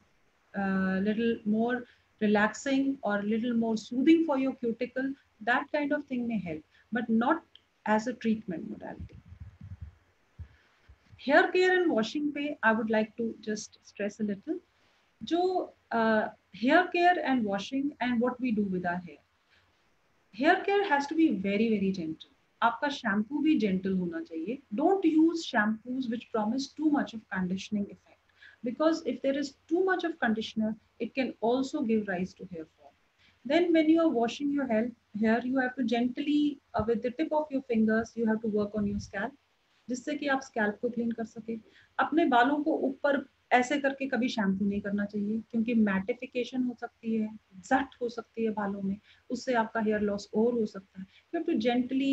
little more relaxing or little more soothing for your cuticle, that kind of thing may help, but not as a treatment modality. Hair care and washing पे I would like to just stress a little. जो hair care and washing and what we do with our hair. Hair care has to be very very gentle. आपका shampoo भी gentle होना चाहिए. Don't use shampoos which promise too much of conditioning effect, because if there is too much of conditioner, it can also give rise to hair fall. Then when you are washing your hair, you have to gently with the tip of your fingers you have to work on your scalp, जिससे कि आप scalp को clean कर सके. अपने बालों को ऊपर ऐसे करके कभी शैम्पू नहीं करना चाहिए, क्योंकि मैटिफिकेशन हो सकती है, जट हो सकती है बालों में, उससे आपका हेयर लॉस और हो सकता है. You have to gently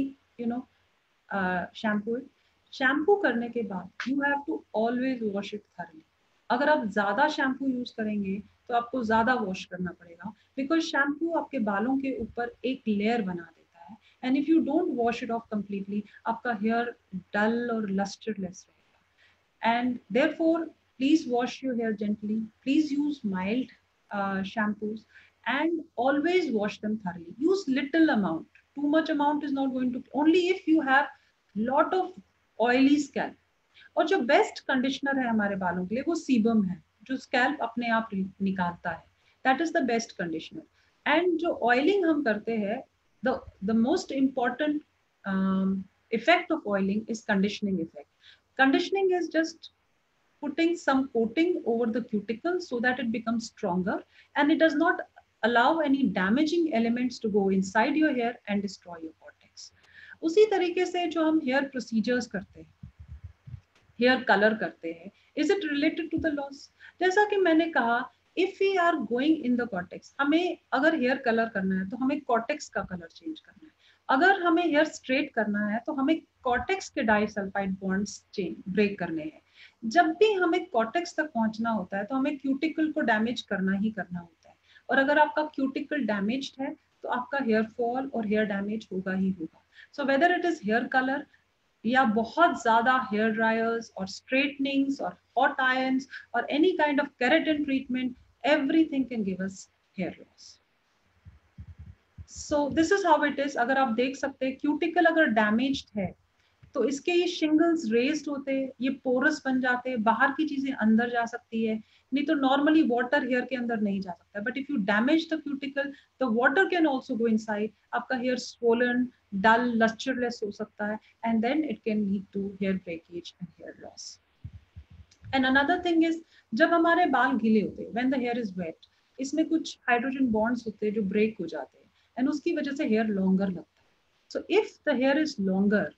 shampoo it. Shampoo करने के बाद you have to always wash it thoroughly. अगर आप ज्यादा शैम्पू यूज करेंगे तो आपको ज्यादा वॉश करना पड़ेगा, बिकॉज शैम्पू आपके बालों के ऊपर एक लेयर बना देता है. And if you don't wash it of completely, आपका हेयर डल और लस्टरलेस रहेगा. And therefore please wash your hair gently. Please use mild shampoos and always wash them thoroughly. Use little amount. Too much amount is not going to, only if you have lot of oily scalp. और जो best conditioner है हमारे बालों के लिए वो sebum है, जो स्कैल्प अपने आप निकालता है. That is the best conditioner. And जो ऑयलिंग हम करते हैं, the most important effect of oiling is conditioning effect. Conditioning is just putting some coating over the cuticle so that it becomes stronger and it does not allow any damaging elements to go inside your hair and destroy your cortex. उसी तरीके से जो हम hair procedures करते हैं, hair color करते हैं, is it related to the loss? जैसा कि मैंने कहा, if we are going in the cortex, हमें अगर hair color करना है तो हमें cortex का color change करना है. अगर हमें hair straight करना है तो हमें cortex के disulfide bonds break करने हैं. जब भी हमें कॉर्टेक्स तक पहुंचना होता है तो हमें क्यूटिकल को डैमेज करना ही करना होता है. और अगर आपका क्यूटिकल डैमेज्ड है तो आपका हेयर फॉल और हेयर डैमेज होगा ही होगा. So whether it is here colour या बहुत ज्यादा हेयर ड्रायर्स और स्ट्रेटनिंग्स और हॉट आयरन्स और any kind of keratin treatment, everything can give us hair loss. So this is how it is. अगर आप देख सकते हैं क्यूटिकल अगर डैमेज्ड है तो इसके ये शिंगल्स रेस्ड होते हैं, ये पोरस बन जाते हैं, बाहर की चीजें अंदर जा सकती है, नहीं तो नॉर्मली वाटर हेयर के अंदर नहीं जा सकता, but if you damage the cuticle the water can also go inside, आपका हेयर स्वोलन, डल, लस्टरलेस हो सकता है, and then it can lead to hair breakage and hair loss. And another thing is, जब हमारे बाल गीले होते हैं, when the hair is wet, इसमें कुछ हाइड्रोजन बॉन्ड्स होते हैं जो ब्रेक हो जाते हैं, एंड उसकी वजह से हेयर लॉन्गर लगता है। So if the hair is longer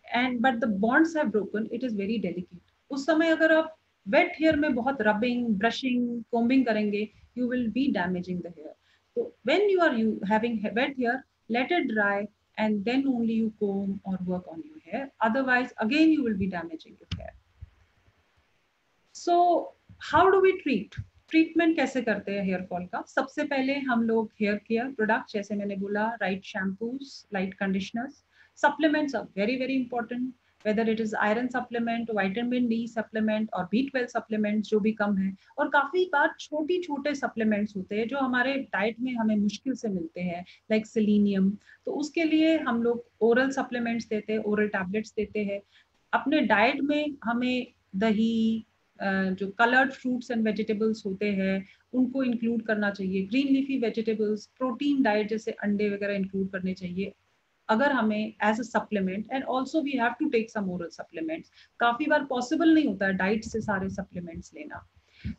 and but the bonds have broken, it is very delicate. उस समय अगर आप wet hair में बहुत rubbing, brushing, combing करेंगे, you will be damaging the hair. So when you are having wet hair, let it dry and then only you comb or work on your hair. Otherwise, again you will be damaging your hair. So how do we treat? Treatment कैसे करते हैं hair fall का? सबसे पहले हम लोग hair care product, जैसे मैंने बोला, right shampoos, light conditioners, supplements are very very important, whether it is iron supplement, vitamin D supplement और B12 supplements जो भी कम है, और काफी बार छोटी छोटे supplements होते हैं जो हमारे डाइट में हमें मुश्किल से मिलते हैं, लाइक सेलेनियम, तो उसके लिए हम लोग ओरल सप्लीमेंट्स देते हैं, ओरल टैबलेट्स देते हैं। अपने डाइट में हमें दही, जो कलर्ड फ्रूट्स एंड वेजिटेबल्स होते हैं उनको इंक्लूड करना चाहिए, green leafy vegetables, protein diet जैसे अंडे वगैरह इंक्लूड करने चाहिए अगर हमें as a supplement, and also we have to take some oral supplements. काफी बार पॉसिबल नहीं होता है डाइट से सारे सप्लीमेंट्स लेना।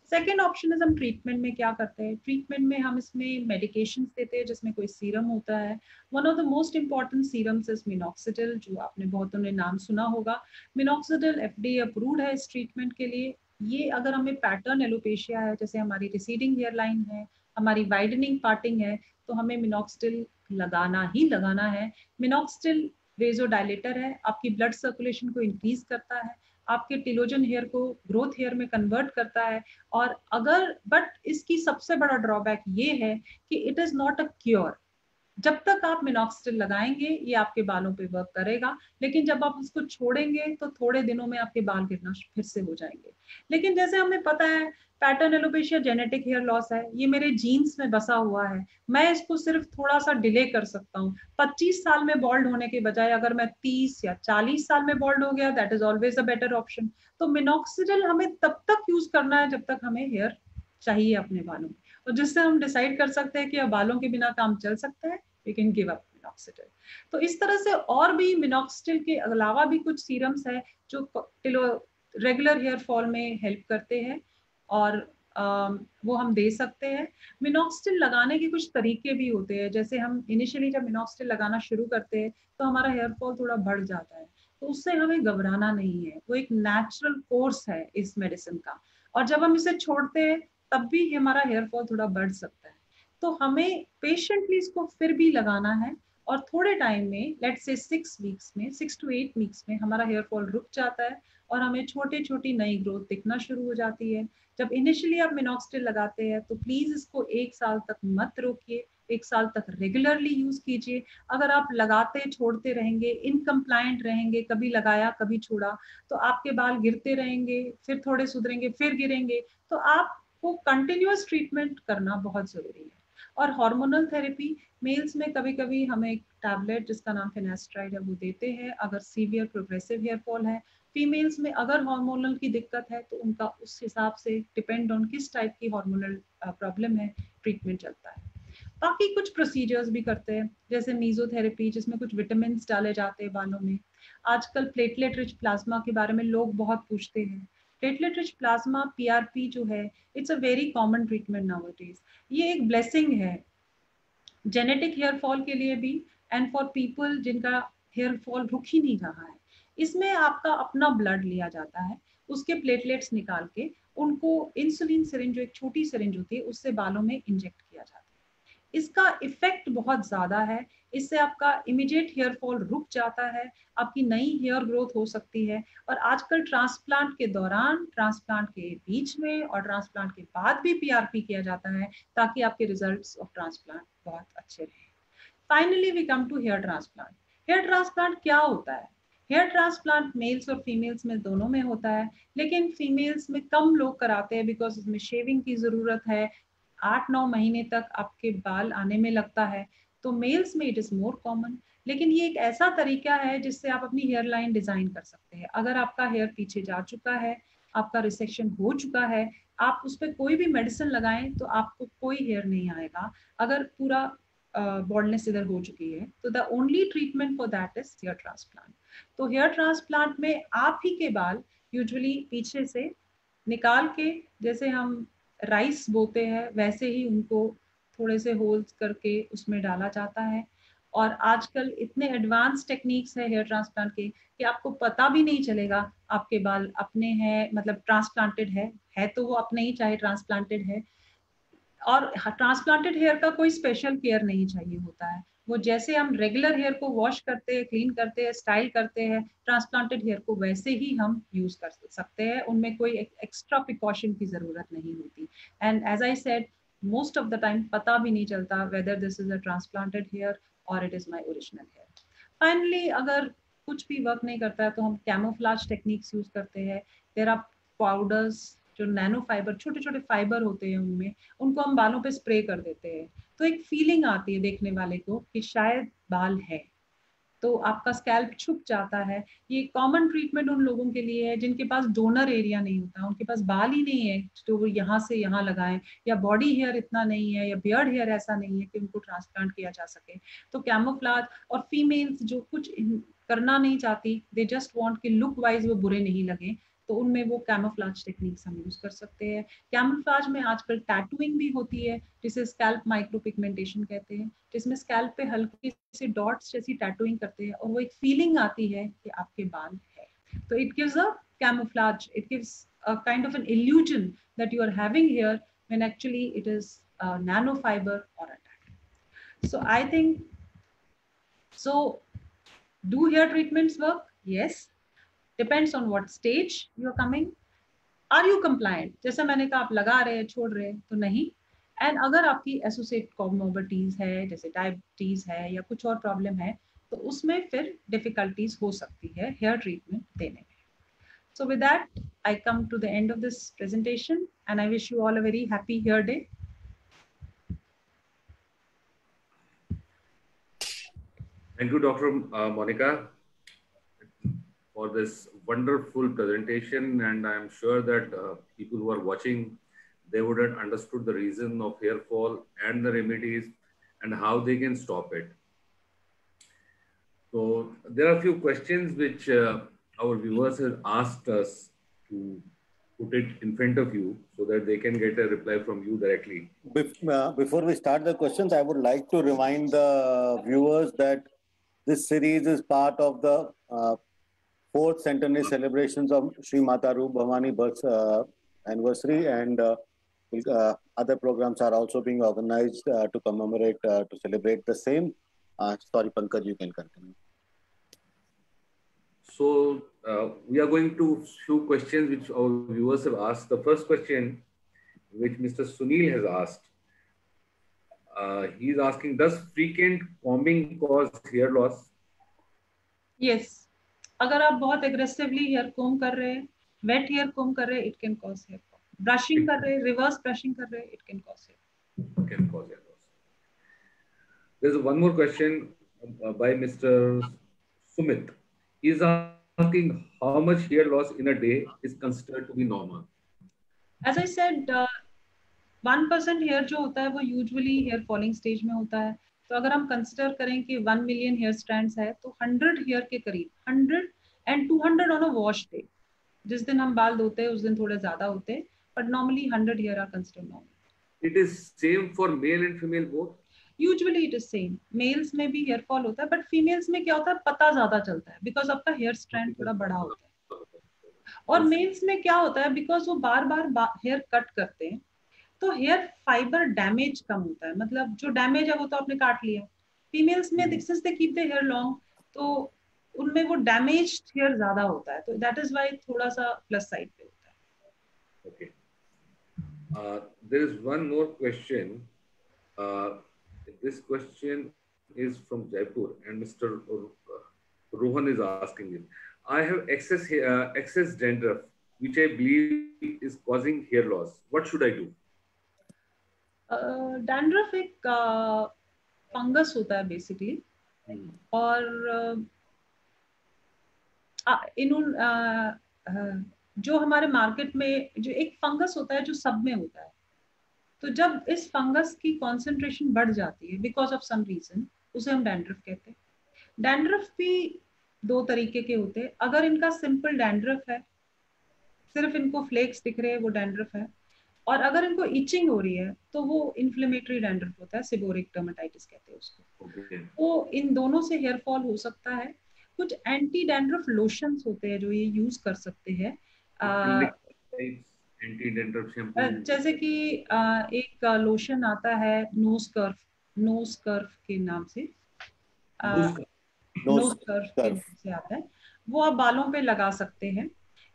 सेकेंड ऑप्शन इज, हम ट्रीटमेंट में क्या करते हैं? ट्रीटमेंट में हम इसमें मेडिकेशंस देते हैं जिसमें कोई सीरम होता है। One of the most important serums is minoxidil, जो आपने बहुतों ने नाम सुना होगा। मिनॉक्सिडिल FDA अप्रूव्ड है इस ट्रीटमेंट के लिए। ये अगर हमें पैटर्न एलोपेशिया है, जैसे हमारी रिसीडिंग हेयर लाइन है, हमारी वाइडनिंग पार्टिंग है, तो हमें मिनॉक्सिडिल लगाना ही लगाना है। मिनॉक्सिडिल वेजोडाइलेटर है, आपकी ब्लड सर्कुलेशन को इंक्रीज करता है, आपके टिलोजन हेयर को ग्रोथ हेयर में कन्वर्ट करता है। और अगर बट इसकी सबसे बड़ा ड्रॉबैक ये है कि it is not a cure. जब तक आप मिनॉक्सिडिल लगाएंगे ये आपके बालों पे वर्क करेगा, लेकिन जब आप उसको छोड़ेंगे तो थोड़े दिनों में आपके बाल गिरना फिर से हो जाएंगे। लेकिन जैसे हमें पता है pattern alopecia genetic hair loss है, ये मेरे जीन्स में बसा हुआ है, मैं इसको सिर्फ थोड़ा सा डिले कर सकता हूँ। 25 साल में बॉल्ड होने के बजाय अगर मैं 30 या 40 साल में बॉल्ड हो गया, that is always a better option. तो मिनॉक्सिडिल हमें तब तक यूज करना है जब तक हमें हेयर चाहिए अपने बालों में, और जिससे हम डिसाइड कर सकते हैं कि अब बालों के बिना काम चल सकता है, we can give up minoxidil. तो इस तरह से और भी मिनॉक्सिडिल के अलावा भी कुछ सीरम्स है जो रेगुलर हेयर फॉल में हेल्प करते हैं, और वो हम दे सकते हैं। मिनॉक्सिडिल लगाने के कुछ तरीके भी होते हैं, जैसे हम इनिशियली जब मिनॉक्सिडिल लगाना शुरू करते हैं तो हमारा हेयर फॉल थोड़ा बढ़ जाता है, तो उससे हमें घबराना नहीं है, वो एक नेचुरल कोर्स है इस मेडिसिन का। और जब हम इसे छोड़ते हैं तब भी हमारा हेयर फॉल थोड़ा बढ़ सकता है, तो हमें पेशेंटली इसको फिर भी लगाना है। और थोड़े टाइम में, लेट्स से 6 वीक्स में, 6 to 8 वीक्स में हमारा हेयर फॉल रुक जाता है और हमें छोटी छोटी नई ग्रोथ दिखना शुरू हो जाती है। जब इनिशियली आप मिनॉक्सिडिल लगाते हैं तो प्लीज इसको 1 साल तक मत रोकिए, 1 साल तक रेगुलरली यूज कीजिए। अगर आप लगाते छोड़ते रहेंगे, इनकम्प्लायंट रहेंगे, कभी लगाया कभी छोड़ा, तो आपके बाल गिरते रहेंगे, फिर थोड़े सुधरेंगे, फिर गिरेंगे। तो आपको कंटिन्यूअस ट्रीटमेंट करना बहुत जरूरी है। और हार्मोनल थेरेपी, मेल्स में कभी कभी हमें एक टैबलेट जिसका नाम फिनेस्ट्राइड है वो देते हैं अगर सीवियर प्रोग्रेसिव हेयर फॉल है। फीमेल्स में अगर हार्मोनल की दिक्कत है तो उनका उस हिसाब से डिपेंड ऑन किस टाइप की हार्मोनल प्रॉब्लम है, ट्रीटमेंट चलता है। बाकी कुछ प्रोसीजर्स भी करते हैं, जैसे मीजोथेरेपी, जिसमें कुछ विटामिन डाले जाते हैं बालों में। आजकल प्लेटलेट रिच प्लाज्मा के बारे में लोग बहुत पूछते हैं। प्लेटलेट रिच प्लाज्मा PRP जो है, it's a very common treatment nowadays. ये एक ब्लेसिंग है जेनेटिक हेयर फॉल के लिए भी, एंड फॉर पीपल जिनका हेयर फॉल रुक ही नहीं रहा है। इसमें आपका अपना ब्लड लिया जाता है, उसके प्लेटलेट्स निकाल के उनको इंसुलिन सिरिंज, जो एक छोटी सिरिंज होती है, उससे बालों में इंजेक्ट किया जाता है। इसका इफेक्ट बहुत ज्यादा है, इससे आपका इमीडिएट हेयर फॉल रुक जाता है, आपकी नई हेयर ग्रोथ हो सकती है। और आजकल ट्रांसप्लांट के दौरान, ट्रांसप्लांट के बीच में और ट्रांसप्लांट के बाद भी PRP किया जाता है, ताकि आपके रिजल्ट्स ऑफ ट्रांसप्लांट बहुत अच्छे रहे। Finally we come to hair transplant. Hair transplant क्या होता है? हेयर ट्रांसप्लांट मेल्स और फीमेल्स में दोनों में होता है, लेकिन फीमेल्स में कम लोग कराते हैं बिकॉज उसमें शेविंग की जरूरत है, 8-9 महीने तक आपके बाल आने में लगता है। तो मेल्स में इट इज मोर कॉमन। लेकिन ये एक ऐसा तरीका है जिससे आप अपनी हेयर लाइन डिजाइन कर सकते हैं। अगर आपका हेयर पीछे जा चुका है, आपका रिसेक्शन हो चुका है, आप उस पर कोई भी मेडिसिन लगाएं तो आपको कोई हेयर नहीं आएगा। अगर पूरा बॉल्डनेस इधर हो चुकी है तो the only treatment for that is here transplant. तो हेयर ट्रांसप्लांट में आप ही के बाल यूजुअली पीछे से निकाल के, जैसे हम राइस बोते हैं वैसे ही उनको थोड़े से होल्स करके उसमें डाला जाता है। और आजकल इतने एडवांस टेक्निक्स है हेयर ट्रांसप्लांट के कि आपको पता भी नहीं चलेगा आपके बाल अपने हैं, मतलब ट्रांसप्लांटेड है तो वो अपने ही चाहे ट्रांसप्लांटेड है। और ट्रांसप्लांटेड हेयर का कोई स्पेशल केयर नहीं चाहिए होता है। वो जैसे हम रेगुलर हेयर को वॉश करते हैं, क्लीन करते हैं, स्टाइल करते हैं, ट्रांसप्लांटेड हेयर को वैसे ही हम यूज कर सकते हैं। उनमें कोई एक्स्ट्रा प्रिकॉशन की जरूरत नहीं होती। And as I said, most of the time पता भी नहीं चलता whether this is a transplanted hair और it is my original hair. Finally अगर कुछ भी वर्क नहीं करता है तो हम कैमोफ्लाज टेक्निक्स यूज करते हैं। देयर आर पाउडर्स, जो नैनो फाइबर, छोटे छोटे फाइबर होते हैं उनमें, उनको हम बालों पे स्प्रे कर देते हैं। तो एक फीलिंग आती है देखने वाले को कि शायद बाल है, तो आपका स्कैल्प छुप जाता है। ये कॉमन ट्रीटमेंट उन लोगों के लिए है जिनके पास डोनर एरिया नहीं होता, उनके पास बाल ही नहीं है तो वो यहाँ से यहाँ लगाएं, या बॉडी हेयर इतना नहीं है, या बियर्ड हेयर ऐसा नहीं है कि उनको ट्रांसप्लांट किया जा सके। तो कैमोफ्लाज, और फीमेल्स जो कुछ करना नहीं चाहती, दे जस्ट वांट कि लुक वाइज वो बुरे नहीं लगे, तो उनमें वो कैमोफ्लाज टेक्निक्स हम यूज कर सकते हैं। कैमोफ्लाज में आजकल टैटूइंग भी होती है जिसे स्कैल्प माइक्रो पिगमेंटेशन कहते हैं, जिसमें स्कैल्प पे हल्की सी डॉट्स जैसी टैटूइंग करते हैं और वो एक फीलिंग आती है कि आपके बाल है। तो it gives a camouflage, it gives a kind of an illusion that you are having here when actually it is nano fiber और a tattoo. So I think, so do hair treatments work? Yes, depends on what stage you are coming. Are you compliant, जैसे मैंने कहा आप लगा रहे हैं छोड़ रहे हैं तो नहीं। एंड अगर आपकी एसोसिएट कॉमोर्बिडीज है जैसे डायबिटीज है या कुछ और प्रॉब्लम है तो उसमें फिर डिफिकल्टीज हो सकती है हेयर ट्रीटमेंट देने में। So with that I come to the end of this presentation and I wish you all a very happy hair day. Thank you, Dr. Monica, for this wonderful presentation. And I'm sure that people who are watching, they would have understood the reason of hair fall and the remedies and how they can stop it. So there are a few questions which our viewers have asked us to put it in front of you so that they can get a reply from you directly. Before we start the questions, I would like to remind the viewers that this series is part of the fourth centenary celebrations of Sri Mata Roop Bhavani birth anniversary, and other programs are also being organized to commemorate, to celebrate the same. Sorry, Pankaj, you can continue. So we are going to few questions which our viewers have asked. The first question, which Mr. Sunil has asked, he is asking, does frequent combing cause hair loss? Yes, अगर आप बहुत aggressively hair कोम कर रहे हैं, wait hair कोम कर रहे हैं, it can cause hair fall. Brushing कर रहे हैं, रिवर्स ब्रशिंग कर रहे हैं, it can cause hair loss. There's one more question by Mr. Sumit. He is asking how much hair loss in a day is considered to be normal. As I said, 1% hair जो होता है वो usually hair falling stage में होता है। तो अगर हम कंसिडर करें कि 1 मिलियन हेयर स्ट्रैंड्स है तो 100 हेयर के करीब, 100 and 200 on a wash day, जिस दिन हम बाल धोते हैं उस दिन थोड़े ज्यादा होते हैं, but normally 100 hair are considered normal. It is same for male and female both? Usually it is same. Males में भी हेयर फॉल होता है बट फीमेल्स में क्या होता है पता ज्यादा चलता है बिकॉज आपका हेयर स्ट्रैंड थोड़ा बड़ा होता है। और मेल्स में क्या होता है, बिकॉज वो बार बार हेयर कट करते हैं तो हेयर फाइबर डैमेज कम होता है, मतलब जो डैमेज है वो तो आपने काट लिया। फीमेल्स में since they keep the hair long तो उनमें वो डैमेज हेयर ज्यादा होता है, तो दैट इज व्हाई थोड़ा सा प्लस साइड पे होता है। Okay. There is one more question. This question is from Jaipur and Mr. Rohan is asking it. I have excess dandruff which I believe is causing hair loss. What should I do? Dandruff एक fungus होता है basically, और जो हमारे market में जो एक fungus होता है जो सब में होता है, तो जब इस फंगस की कॉन्सेंट्रेशन बढ़ जाती है बिकॉज ऑफ सम रीजन, उसे हम डैंड्रफ कहते हैं। डैंड्रफ भी दो तरीके के होते हैं। अगर इनका सिंपल डैंड्रफ है, सिर्फ इनको फ्लेक्स दिख रहे हैं, वो डैंड्रफ है। और अगर इनको इचिंग हो रही है तो वो इन्फ्लेमेटरी डैंड्रफ होता है, सेबोरिक डर्मेटाइटिस कहते हैं उसको। तो इन दोनों से हेयर फॉल हो सकता है। कुछ एंटी डैंड्रफ लोशंस होते हैं जो ये यूज कर सकते हैं, एंटी डैंड्रफ शैम्पू, जैसे कि एक लोशन आता है नोज कर्व के नाम से, नोज कर्व के नाम से आता है, वो आप बालों पे लगा सकते हैं।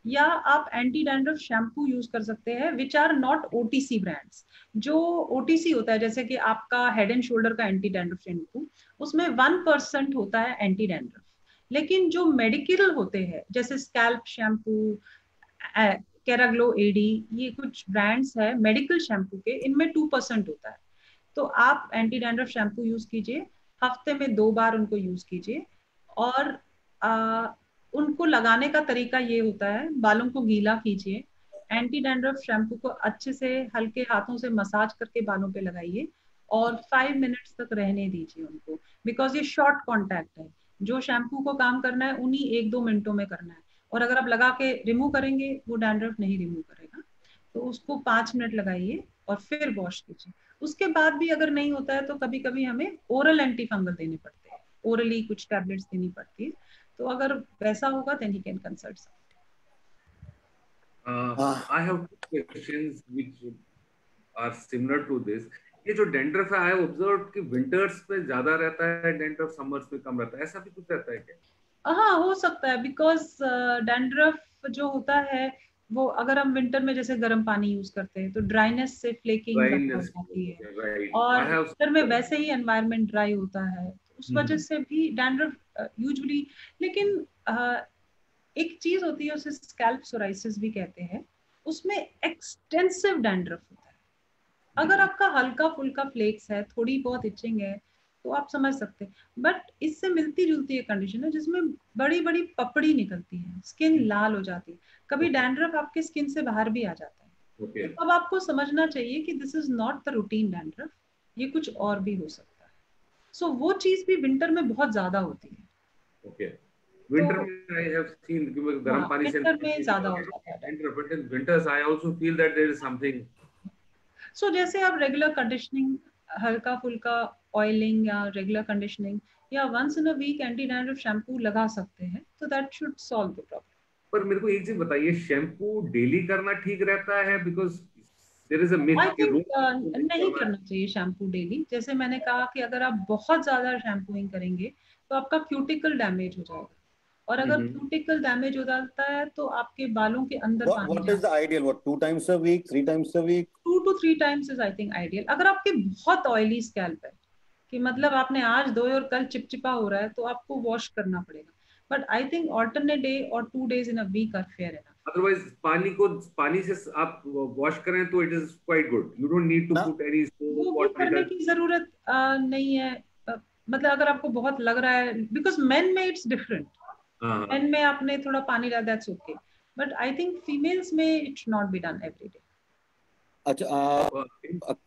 या आप एंटी डैंड्रफ शैम्पू यूज कर सकते हैं which are not OTC brands. जो ओटीसी होता है, जैसे कि आपका हेड एंड शोल्डर का एंटी डैंड्रफ शैम्पू, उसमें 1% होता है एंटी डैंड्रफ। लेकिन जो मेडिकल होते हैं जैसे स्कैल्प शैम्पू, कैराग्लो एडी, ये कुछ ब्रांड्स है मेडिकल शैम्पू के, इनमें 2% होता है। तो आप एंटी डैंड्रफ शैम्पू यूज कीजिए, हफ्ते में 2 बार उनको यूज कीजिए। और उनको लगाने का तरीका ये होता है, बालों को गीला कीजिए, एंटी डैंड्रफ शैम्पू को अच्छे से हल्के हाथों से मसाज करके बालों पे लगाइए और 5 मिनट्स तक रहने दीजिए उनको, बिकॉज ये शॉर्ट कॉन्टैक्ट है। जो शैम्पू को काम करना है उन्हीं 1-2 मिनटों में करना है, और अगर आप लगा के रिमूव करेंगे वो डैंड्रफ नहीं रिमूव करेगा। तो उसको 5 मिनट लगाइए और फिर वॉश कीजिए। उसके बाद भी अगर नहीं होता है तो कभी कभी हमें ओरल एंटी फंगल देने पड़ते हैं, ओरली कुछ टैबलेट्स देनी पड़ती है। तो अगर वैसा होगा then he can consult somebody. I have two questions which are similar to this. ये जो डैंड्रफ है, आई हैव ऑब्जर्व्ड कि विंटर्स पे ज्यादा रहता है डैंड्रफ, समर्स में कम रहता है, ऐसा भी कुछ रहता है क्या? हाँ, हो सकता है, बिकॉज डैंड्रफ जो होता है वो, अगर हम विंटर में जैसे गर्म पानी यूज करते हैं तो ड्राइनेस से फ्लेकिंग ज्यादा हो जाती है, और विंटर में वैसे ही एनवायरनमेंट ड्राई होता है, तो उस वजह से भी डैंड्रफ यूजुअली। लेकिन एक चीज होती है उसे स्कैल्प सोराइसिस भी कहते हैं, उसमें एक्सटेंसिव डैंड्रफ होता है। अगर आपका हल्का फुल्का फ्लेक्स है, थोड़ी बहुत इचिंग है, तो आप समझ सकते हैं। बट इससे मिलती जुलती एक कंडीशन है जिसमें बड़ी बड़ी पपड़ी निकलती है, स्किन लाल हो जाती है, कभी डैंड्रफ आपके स्किन से बाहर भी आ जाता है। तो अब आपको समझना चाहिए कि this is not the routine dandruff, ये कुछ और भी हो सकता है। सो वो चीज भी विंटर में बहुत ज्यादा होती है। विंटर में आई हैव सीन कि गर्म पानी से विंटर में ज्यादा हो जाता है dandruff, but in winters I also feel that there is something. So जैसे आप रेगुलर कंडीशनिंग, हल्का फुल्का ऑयलिंग या रेगुलर कंडीशनिंग या once in a week anti dandruff shampoo लगा सकते हैं, तो that should solve the problem. पर मेरे को एक चीज बताइए, शैम्पू डेली करना ठीक रहता है? Because there is a myth कि नहीं करना चाहिए शैम्पू डेली। जैसे मैंने कहा कि अगर आप बहुत ज्यादा शैम्पूइंग करेंगे तो आपका क्यूटिकल डैमेज हो जाएगा, और अगर क्यूटिकल डैमेज हो जाता है तो आपके बालों के अंदर पानी What is the ideal? What, 2 times a week, 3 times a week? 2 to 3 times is I think ideal। अगर आपके बहुत ऑयली स्कैल्प है कि मतलब आपने आज धोए और कल चिपचिपा हो रहा है, तो आपको वॉश करना पड़ेगा। But I think alternate day और 2 days in a week are fair enough। Otherwise पानी से आप वॉश करें तो it is quite good, you don't need to put any soap. वो करने की जरूरत नहीं है। मतलब अगर आपको बहुत लग रहा है, बिकॉज मेन में इट्स डिफरेंट, मेन में आपने थोड़ा पानी डाला, that's okay, but I think females में it should not be done every day.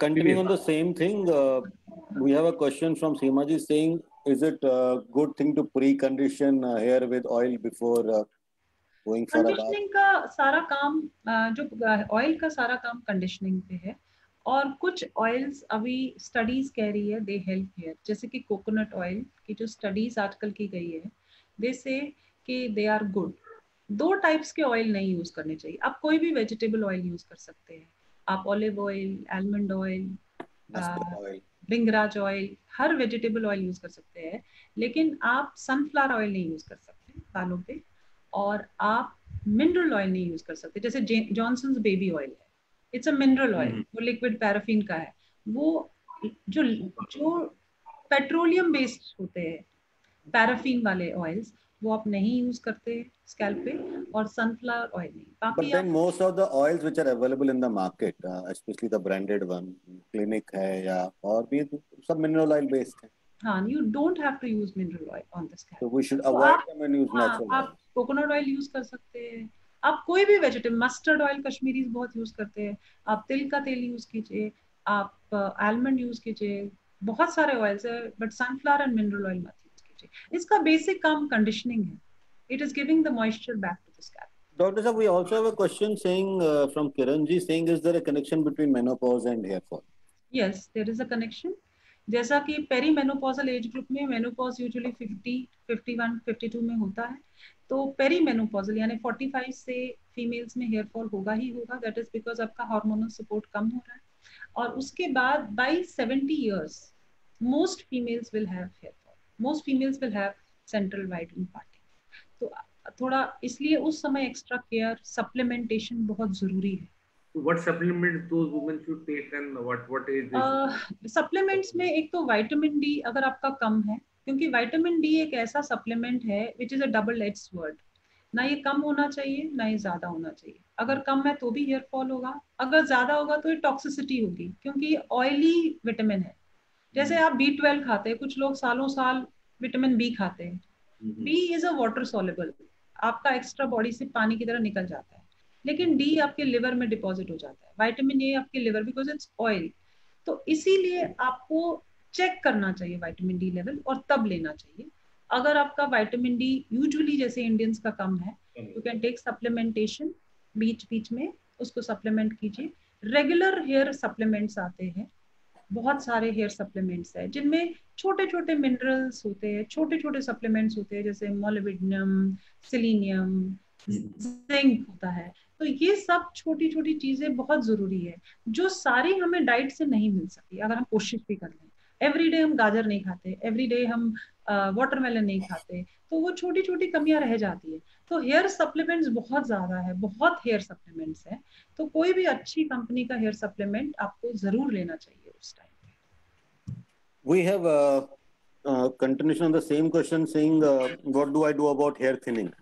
Continuing on the same thing, we have a question from Seema ji saying, is it a good thing to pre-condition hair with oil before going for a bath? Conditioning का सारा काम, जो oil का सारा काम conditioning पे है, और कुछ ऑयल्स अभी स्टडीज कह रही है दे हेल्प हेयर, जैसे कि कोकोनट ऑयल की जो स्टडीज आजकल की गई है, दे से कि दे आर गुड। 2 टाइप्स के ऑयल नहीं यूज करने चाहिए। आप कोई भी वेजिटेबल ऑयल यूज कर सकते हैं, आप olive oil, almond oil, bhringraj oil, हर वेजिटेबल ऑयल यूज कर सकते हैं, लेकिन आप सनफ्लावर ऑयल नहीं यूज कर सकते बालों पे, और आप मिनरल ऑयल नहीं यूज कर सकते। जैसे जॉनसन्स बेबी ऑयल है, इट्स अ मिनरल ऑयल, वो लिक्विड पैराफिन का है। वो जो पेट्रोलियम बेस्ड होते हैं पैराफिन वाले ऑयल्स, वो आप नहीं यूज करते स्कैल्प पे, और सनफ्लावर ऑयल नहीं। But then most of the oils which are available in the market, especially the branded one, Clinic है या और भी सब mineral oil based है। हाँ, you don't have to use mineral oil on the scalp. So we should avoid them and use natural oil. आप coconut oil use कर सकते हैं, आप कोई भी वेजिटेबल, मस्टर्ड ऑयल कश्मीरी बहुत यूज करते हैं, आप तिल का तेल यूज कीजिए, आप आलमंड यूज कीजिए, बहुत सारे ऑयल्स है, but sunflower and mineral oil मत यूज कीजिए। इसका बेसिक काम कंडीशनिंग है, it is giving the moisture back to the scalp. Doctor Sir, we also have a question saying from Kiran ji saying, is there a connection between menopause and hair fall? Yes, there is a connection. जैसा कि perimenopausal age group में menopause usually 50, 51, 52 में होता है, तो perimenopausal यानी 45 से females में हेयर फॉल होगा ही होगा। दैट इज बिकॉज आपका हार्मोनल सपोर्ट कम हो रहा है, और उसके बाद by 70 years most females will have hair fall, most females will have central whitening parting. तो थोड़ा इसलिए उस समय एक्स्ट्रा केयर, सप्लीमेंटेशन बहुत जरूरी है। What supplement those women should take and what age? Supplements में एक तो विटामिन डी अगर आपका कम है, क्योंकि विटामिन डी एक ऐसा सप्लीमेंट है which is a double edge sword, ना ये कम होना चाहिए ना ये ज्यादा होना चाहिए। अगर कम है तो भी हेयर फॉल होगा, अगर ज्यादा होगा तो ये टॉक्सिसिटी होगी, क्योंकि ऑयली विटामिन है। जैसे आप B12 खाते हैं, कुछ लोग सालों साल विटामिन बी खाते हैं, B is a water soluble, आपका एक्स्ट्रा बॉडी से पानी की तरह निकल जाता है, लेकिन डी आपके लिवर में डिपॉजिट हो जाता है, विटामिन ए आपके लिवर, बिकॉज इट्स ऑयल। तो इसीलिए आपको चेक करना चाहिए विटामिन डी लेवल और तब लेना चाहिए। अगर आपका विटामिन डी यूजुअली जैसे इंडियंस का कम है, यू कैन टेक सप्लीमेंटेशन, बीच बीच में उसको सप्लीमेंट कीजिए। रेगुलर हेयर सप्लीमेंट्स आते हैं, बहुत सारे हेयर सप्लीमेंट्स है जिनमें छोटे छोटे मिनरल्स होते हैं, छोटे छोटे सप्लीमेंट्स होते हैं, जैसे मोलिब्डेनम, सेलेनियम, जिंक होता है। तो ये सब छोटी छोटी चीजें बहुत जरूरी है, जो सारी हमें डाइट से नहीं मिल सकती अगर हम कोशिश भी कर लें। एवरीडे हम गाजर नहीं खाते, एवरीडे हम वाटरमेलन नहीं खाते, तो वो छोटी छोटी कमियां रह जाती है। तो हेयर सप्लीमेंट्स बहुत ज्यादा है, बहुत हेयर सप्लीमेंट्स है, तो कोई भी अच्छी कंपनी का हेयर सप्लीमेंट आपको जरूर लेना चाहिए उस टाइम पे। We have a continuation on the same question saying, what do I do about hair thinning?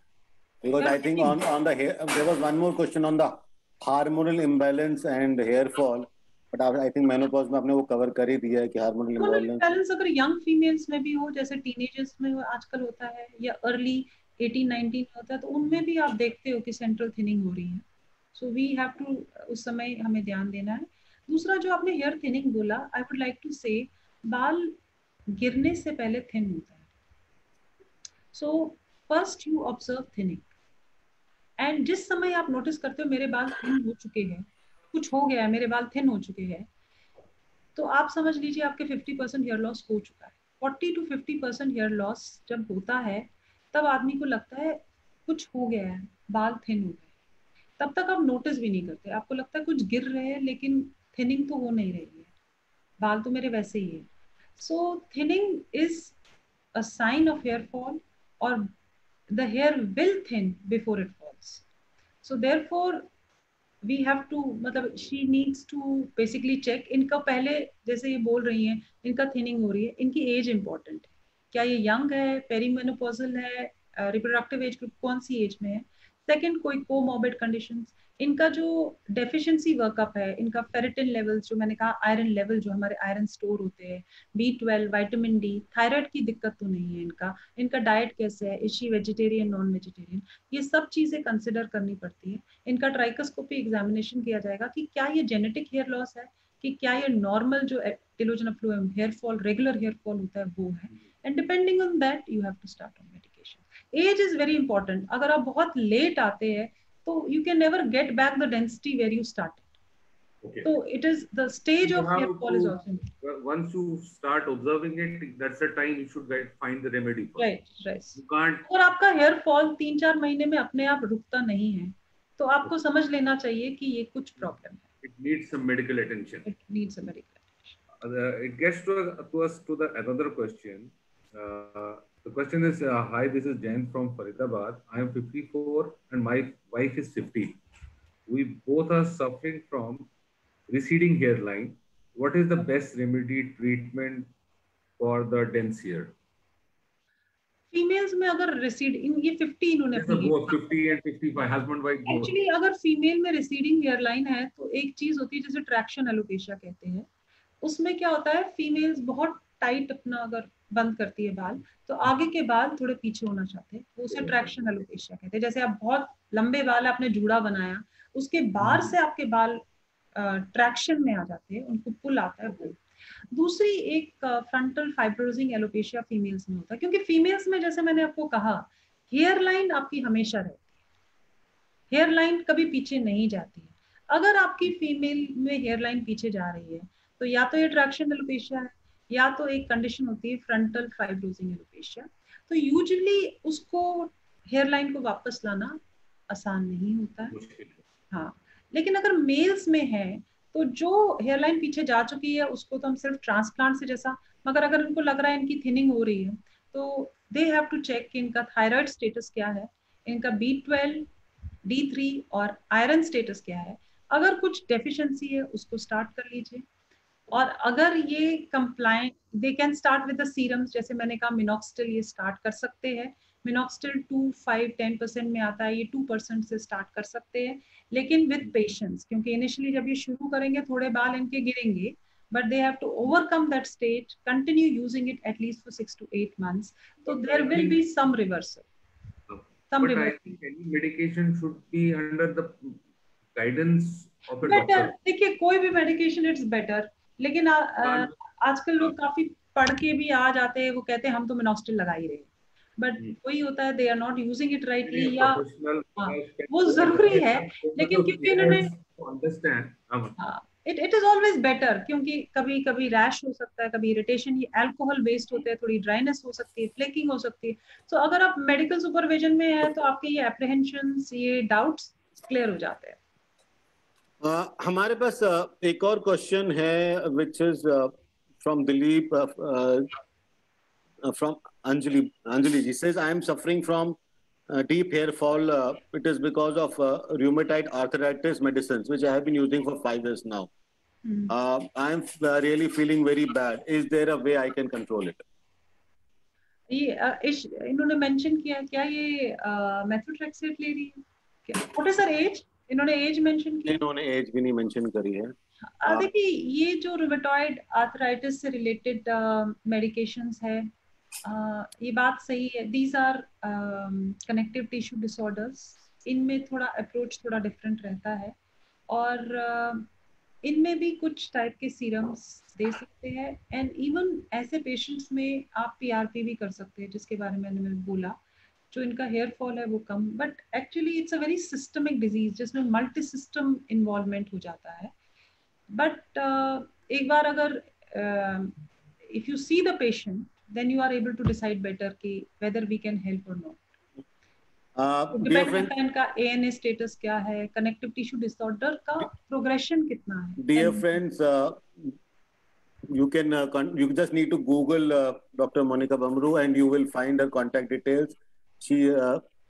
Because I think on the hair, there was one more question on the hormonal imbalance and hair fall, but I think menopause में आपने वो cover कर ही दिया है कि hormonal imbalance अगर young females में भी हो, जैसे teenagers में आजकल होता है, या early 18-19 होता है, तो उनमें भी आप देखते हो कि central thinning हो रही है। So we have to उस समय हमें ध्यान देना है। दूसरा जो आपने hair thinning बोला, I would like to say बाल गिरने से पहले थिन होता है। So first you observe thinning, and जिस समय आप नोटिस करते हो मेरे बाल थिन हो चुके हैं, कुछ हो गया है, मेरे बाल थिन हो चुके हैं, तो आप समझ लीजिए आपके 50% हेयर लॉस हो चुका है। 40 to 50% हेयर लॉस जब होता है, तब आदमी को लगता है कुछ हो गया है, बाल थिन हो गए। तब तक आप नोटिस भी नहीं करते, आपको लगता है कुछ गिर रहे हैं लेकिन थिनिंग तो हो नहीं रही है, बाल तो मेरे वैसे ही है। So thinning is a sign of hair fall, और the hair will thin before it falls. So therefore we have to, मतलब she needs to basically check। इनका पहले जैसे ये बोल रही हैं इनका थिनिंग हो रही है, इनकी एज इंपॉर्टेंट है, क्या ये यंग है, पेरीमेनोपॉजल है, रिप्रोडक्टिव एज ग्रुप कौन सी एज में है। सेकंड, कोई कोमॉर्बिड कंडीशंस, इनका जो डेफिशिएंसी वर्कअप है, इनका फेरिटिन लेवल्स, जो मैंने कहा आयरन लेवल, जो हमारे आयरन स्टोर होते हैं, B12, विटामिन डी, थायराइड की दिक्कत तो नहीं है इनका, इनका डाइट कैसे है, is she vegetarian non vegetarian, ये सब चीजें कंसिडर करनी पड़ती है। इनका ट्राइकोस्कोपी एग्जामिनेशन किया जाएगा कि क्या ये जेनेटिक हेयर लॉस है, कि क्या ये नॉर्मल जो telogen effluvium hair fall, regular hair fall होता है वो है, and depending on that you have to start on medication. Age is very important. अगर आप बहुत लेट आते हैं तो you can never get back the density where you started. Okay. So it is the stage of hair fall is also important. Once you start observing it, that's the time you should find the remedy for it. Right. You can't. और आपका hair fall 3-4 महीने में अपने आप रुकता नहीं है, तो आपको समझ लेना चाहिए कि ये कुछ प्रॉब्लम है। It needs some medical attention. It needs a medical attention. It gets to the another question. The question is, hi, this is Jain from Faridabad. I am 54 and my wife is 50. We both are suffering from receding hairline. What is the best remedy treatment for the dense hair? Females में अगर receding, ये 50 इन्होंने both 50 and 55 husband wife both. Actually अगर female में receding hairline है तो एक चीज होती है जिसे ट्रैक्शन एलोपेशिया कहते हैं। उसमें क्या होता है, फीमेल्स बहुत टाइट अपना अगर बंद करती है बाल, तो आगे के बाल थोड़े पीछे होना चाहते हैं, वो उसे ट्रैक्शन एलोपेशिया कहते हैं। जैसे आप बहुत लंबे बाल आपने जूड़ा बनाया, उसके बाहर से आपके बाल ट्रैक्शन में आ जाते हैं, उनको पुल आता है वो। दूसरी एक फ्रंटल फाइब्रोजिंग एलोपेशिया फीमेल्स में होता है, क्योंकि फीमेल्स में जैसे मैंने आपको कहा हेयर लाइन आपकी हमेशा रहती है, हेयर लाइन कभी पीछे नहीं जाती है। अगर आपकी फीमेल में हेयर लाइन पीछे जा रही है तो या तो ये ट्रैक्शन एलोपेशिया है, या तो एक कंडीशन होती है फ्रंटल फाइब्रोजिंग एलोपेशिया। तो यूजुअली उसको हेयर लाइन को वापस लाना आसान नहीं होता है। हाँ, लेकिन अगर मेल्स में है तो जो हेयरलाइन पीछे जा चुकी है उसको तो हम सिर्फ ट्रांसप्लांट से जैसा, मगर अगर उनको लग रहा है इनकी थिनिंग हो रही है तो दे हैव टू चेक कि इनका थायराइड स्टेटस क्या है, इनका B12, D3 और आयरन स्टेटस क्या है। अगर कुछ डेफिशिएंसी है उसको स्टार्ट कर लीजिए, और अगर ये compliant, they can start with the serums, जैसे मैंने कहा मिनॉक्सिडिल ये स्टार्ट कर सकते हैं। मिनॉक्सिडिल 2, 5, 10% में आता है, ये 2% से स्टार्ट कर सकते हैं, लेकिन विद पेशेंस, क्योंकि इनिशियली जब ये शुरू करेंगे थोड़े बाल इनके गिरेंगे, but they have to overcome that stage, continue using it at least for 6 to 8 months. So there will be some reversal. Some but reversal. I think any medication should be under the guidance of a better. doctor. देखिए कोई भी medication it's better, लेकिन आजकल लोग काफी पढ़ के भी आ जाते हैं, वो कहते हैं हम तो मिनॉक्सिडिल लगा ही रहे हैं, बट वही होता है they are not using it rightly, या वो जरूरी है, लेकिन क्योंकि इन्होंने इट इज ऑलवेज बेटर, क्योंकि कभी कभी रैश हो सकता है, कभी इरिटेशन, ये अल्कोहल बेस्ड होते हैं, थोड़ी ड्राइनेस हो सकती है, फ्लेकिंग हो सकती है। सो अगर आप मेडिकल सुपरविजन में है तो आपके ये एप्रीहेंशंस, ये डाउट्स क्लियर हो जाते हैं। हमारे पास एक और क्वेश्चन है which is from Dilip, from Anjali ji says I am suffering from deep hair fall. It is because of rheumatoid arthritis medicines which I have been using for 5 years now. I am really feeling very bad. Is there a way I can control it? ये इन्होंने mention किया क्या ये methotrexate ले रही है क्या? What is her age? इन्होंने एज मेंशन की? इन्होंने एज भी नहीं मेंशन करी है। देखिए ये जो रूमेटॉइड आर्थराइटिस से रिलेटेड मेडिकेशंस है, ये बात सही है, these are connective tissue disorders, इनमें थोड़ा अप्रोच थोड़ा डिफरेंट रहता है, और इनमें भी कुछ टाइप के सीरम्स दे सकते हैं, एंड इवन ऐसे पेशेंट्स में आप PRP भी कर सकते हैं, जिसके बारे में मैंने बोला, जो इनका हेयर फॉल है वो कम, but actually it's a very systemic disease जिसमें मल्टी सिस्टम इन्वॉल्वमेंट हो जाता है। बट एक बार अगर if you see the patient, then you are able to decide better कि whether we can help or not. Depend करता है इनका ANA स्टेटस क्या है, कनेक्टिव टिश्यू डिसऑर्डर का प्रोग्रेशन कितना है। Dear friends, you just need to Google Dr. Monica Bamru and you will find her contact details. She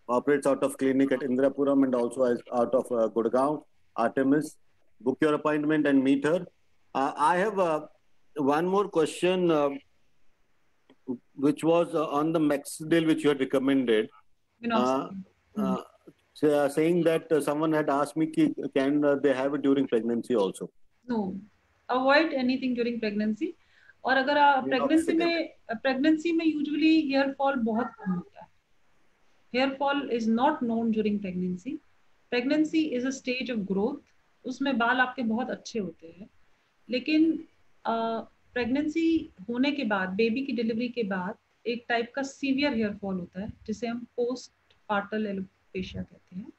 operates out of clinic at Indrapuram and also out of Gurgaon, Artemis. Book your appointment and meet her. I have one more question, which was on the Minoxidil which you had recommended. Saying that someone had asked me, can they have it during pregnancy also? No, avoid anything during pregnancy. और अगर आप pregnancy में usually hair fall बहुत कम होता है। Hair fall is not known during pregnancy. Pregnancy is a stage of growth, उसमें बाल आपके बहुत अच्छे होते हैं, लेकिन प्रेगनेंसी होने के बाद, बेबी की डिलीवरी के बाद एक टाइप का सीवियर हेयर फॉल होता है जिसे हम पोस्ट पार्टल एलोपेशिया कहते हैं।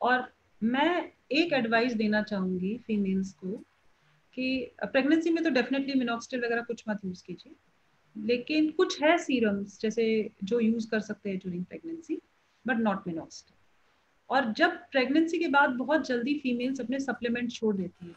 और मैं एक एडवाइस देना चाहूंगी फीमेल्स को कि प्रेगनेंसी में तो डेफिनेटली मिनॉक्सिडिल वगैरह कुछ मत यूज कीजिए, लेकिन कुछ है सीरम्स जैसे जो यूज कर सकते हैं during pregnancy, but not minoxidil. और जब प्रेगनेंसी के बाद बहुत जल्दी फीमेल्स अपने सप्लीमेंट छोड़ देती है,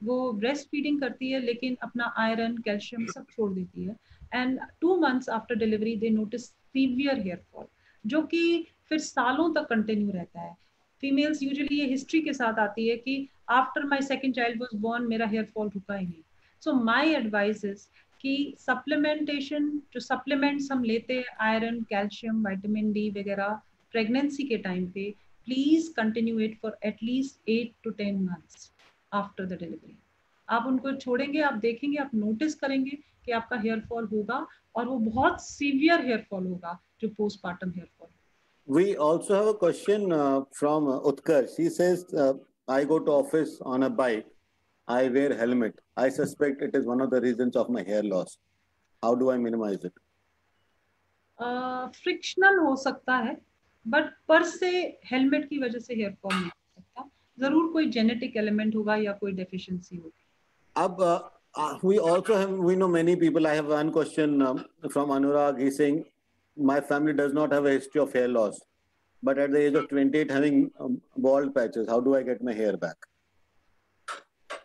वो ब्रेस्ट फीडिंग करती है लेकिन अपना आयरन, कैल्शियम सब छोड़ देती है, and 2 months after delivery they notice severe hair fall, जो कि फिर सालों तक कंटिन्यू रहता है। फीमेल्स यूजुअली ये हिस्ट्री के साथ आती है कि after my second child was born मेरा हेयर फॉल रुका ही नहीं। सो माय एडवाइस इज कि सप्लीमेंटेशन, जो सप्लीमेंट्स हम लेते हैं आयरन, कैल्शियम, विटामिन डी वगैरह प्रेगनेंसी के टाइम पे, please continue it for at least 8 to 10 months after the delivery. आप उनको छोड़ेंगे, आप देखेंगे, आप नोटिस करेंगे कि आपका हेयर फॉल होगा, और वो बहुत सीवियर हेयर फॉल होगा, जो postmortem hair fall. We also have a question from Utkar. She says, I go to office on a bike. I wear helmet. I suspect it is one of the reasons of my hair loss. How do I minimize it? Frictional हो सकता है, but पर से helmet की वजह से hair fall नहीं हो सकता। जरूर कोई जेनेटिक एलिमेंट होगा या कोई डेफिशिएंसी होगी। अब we know many people. I have one question from Anurag. He's saying, my family does not have a history of hair loss, but at the age of 28 having bald patches. How do I get my hair back?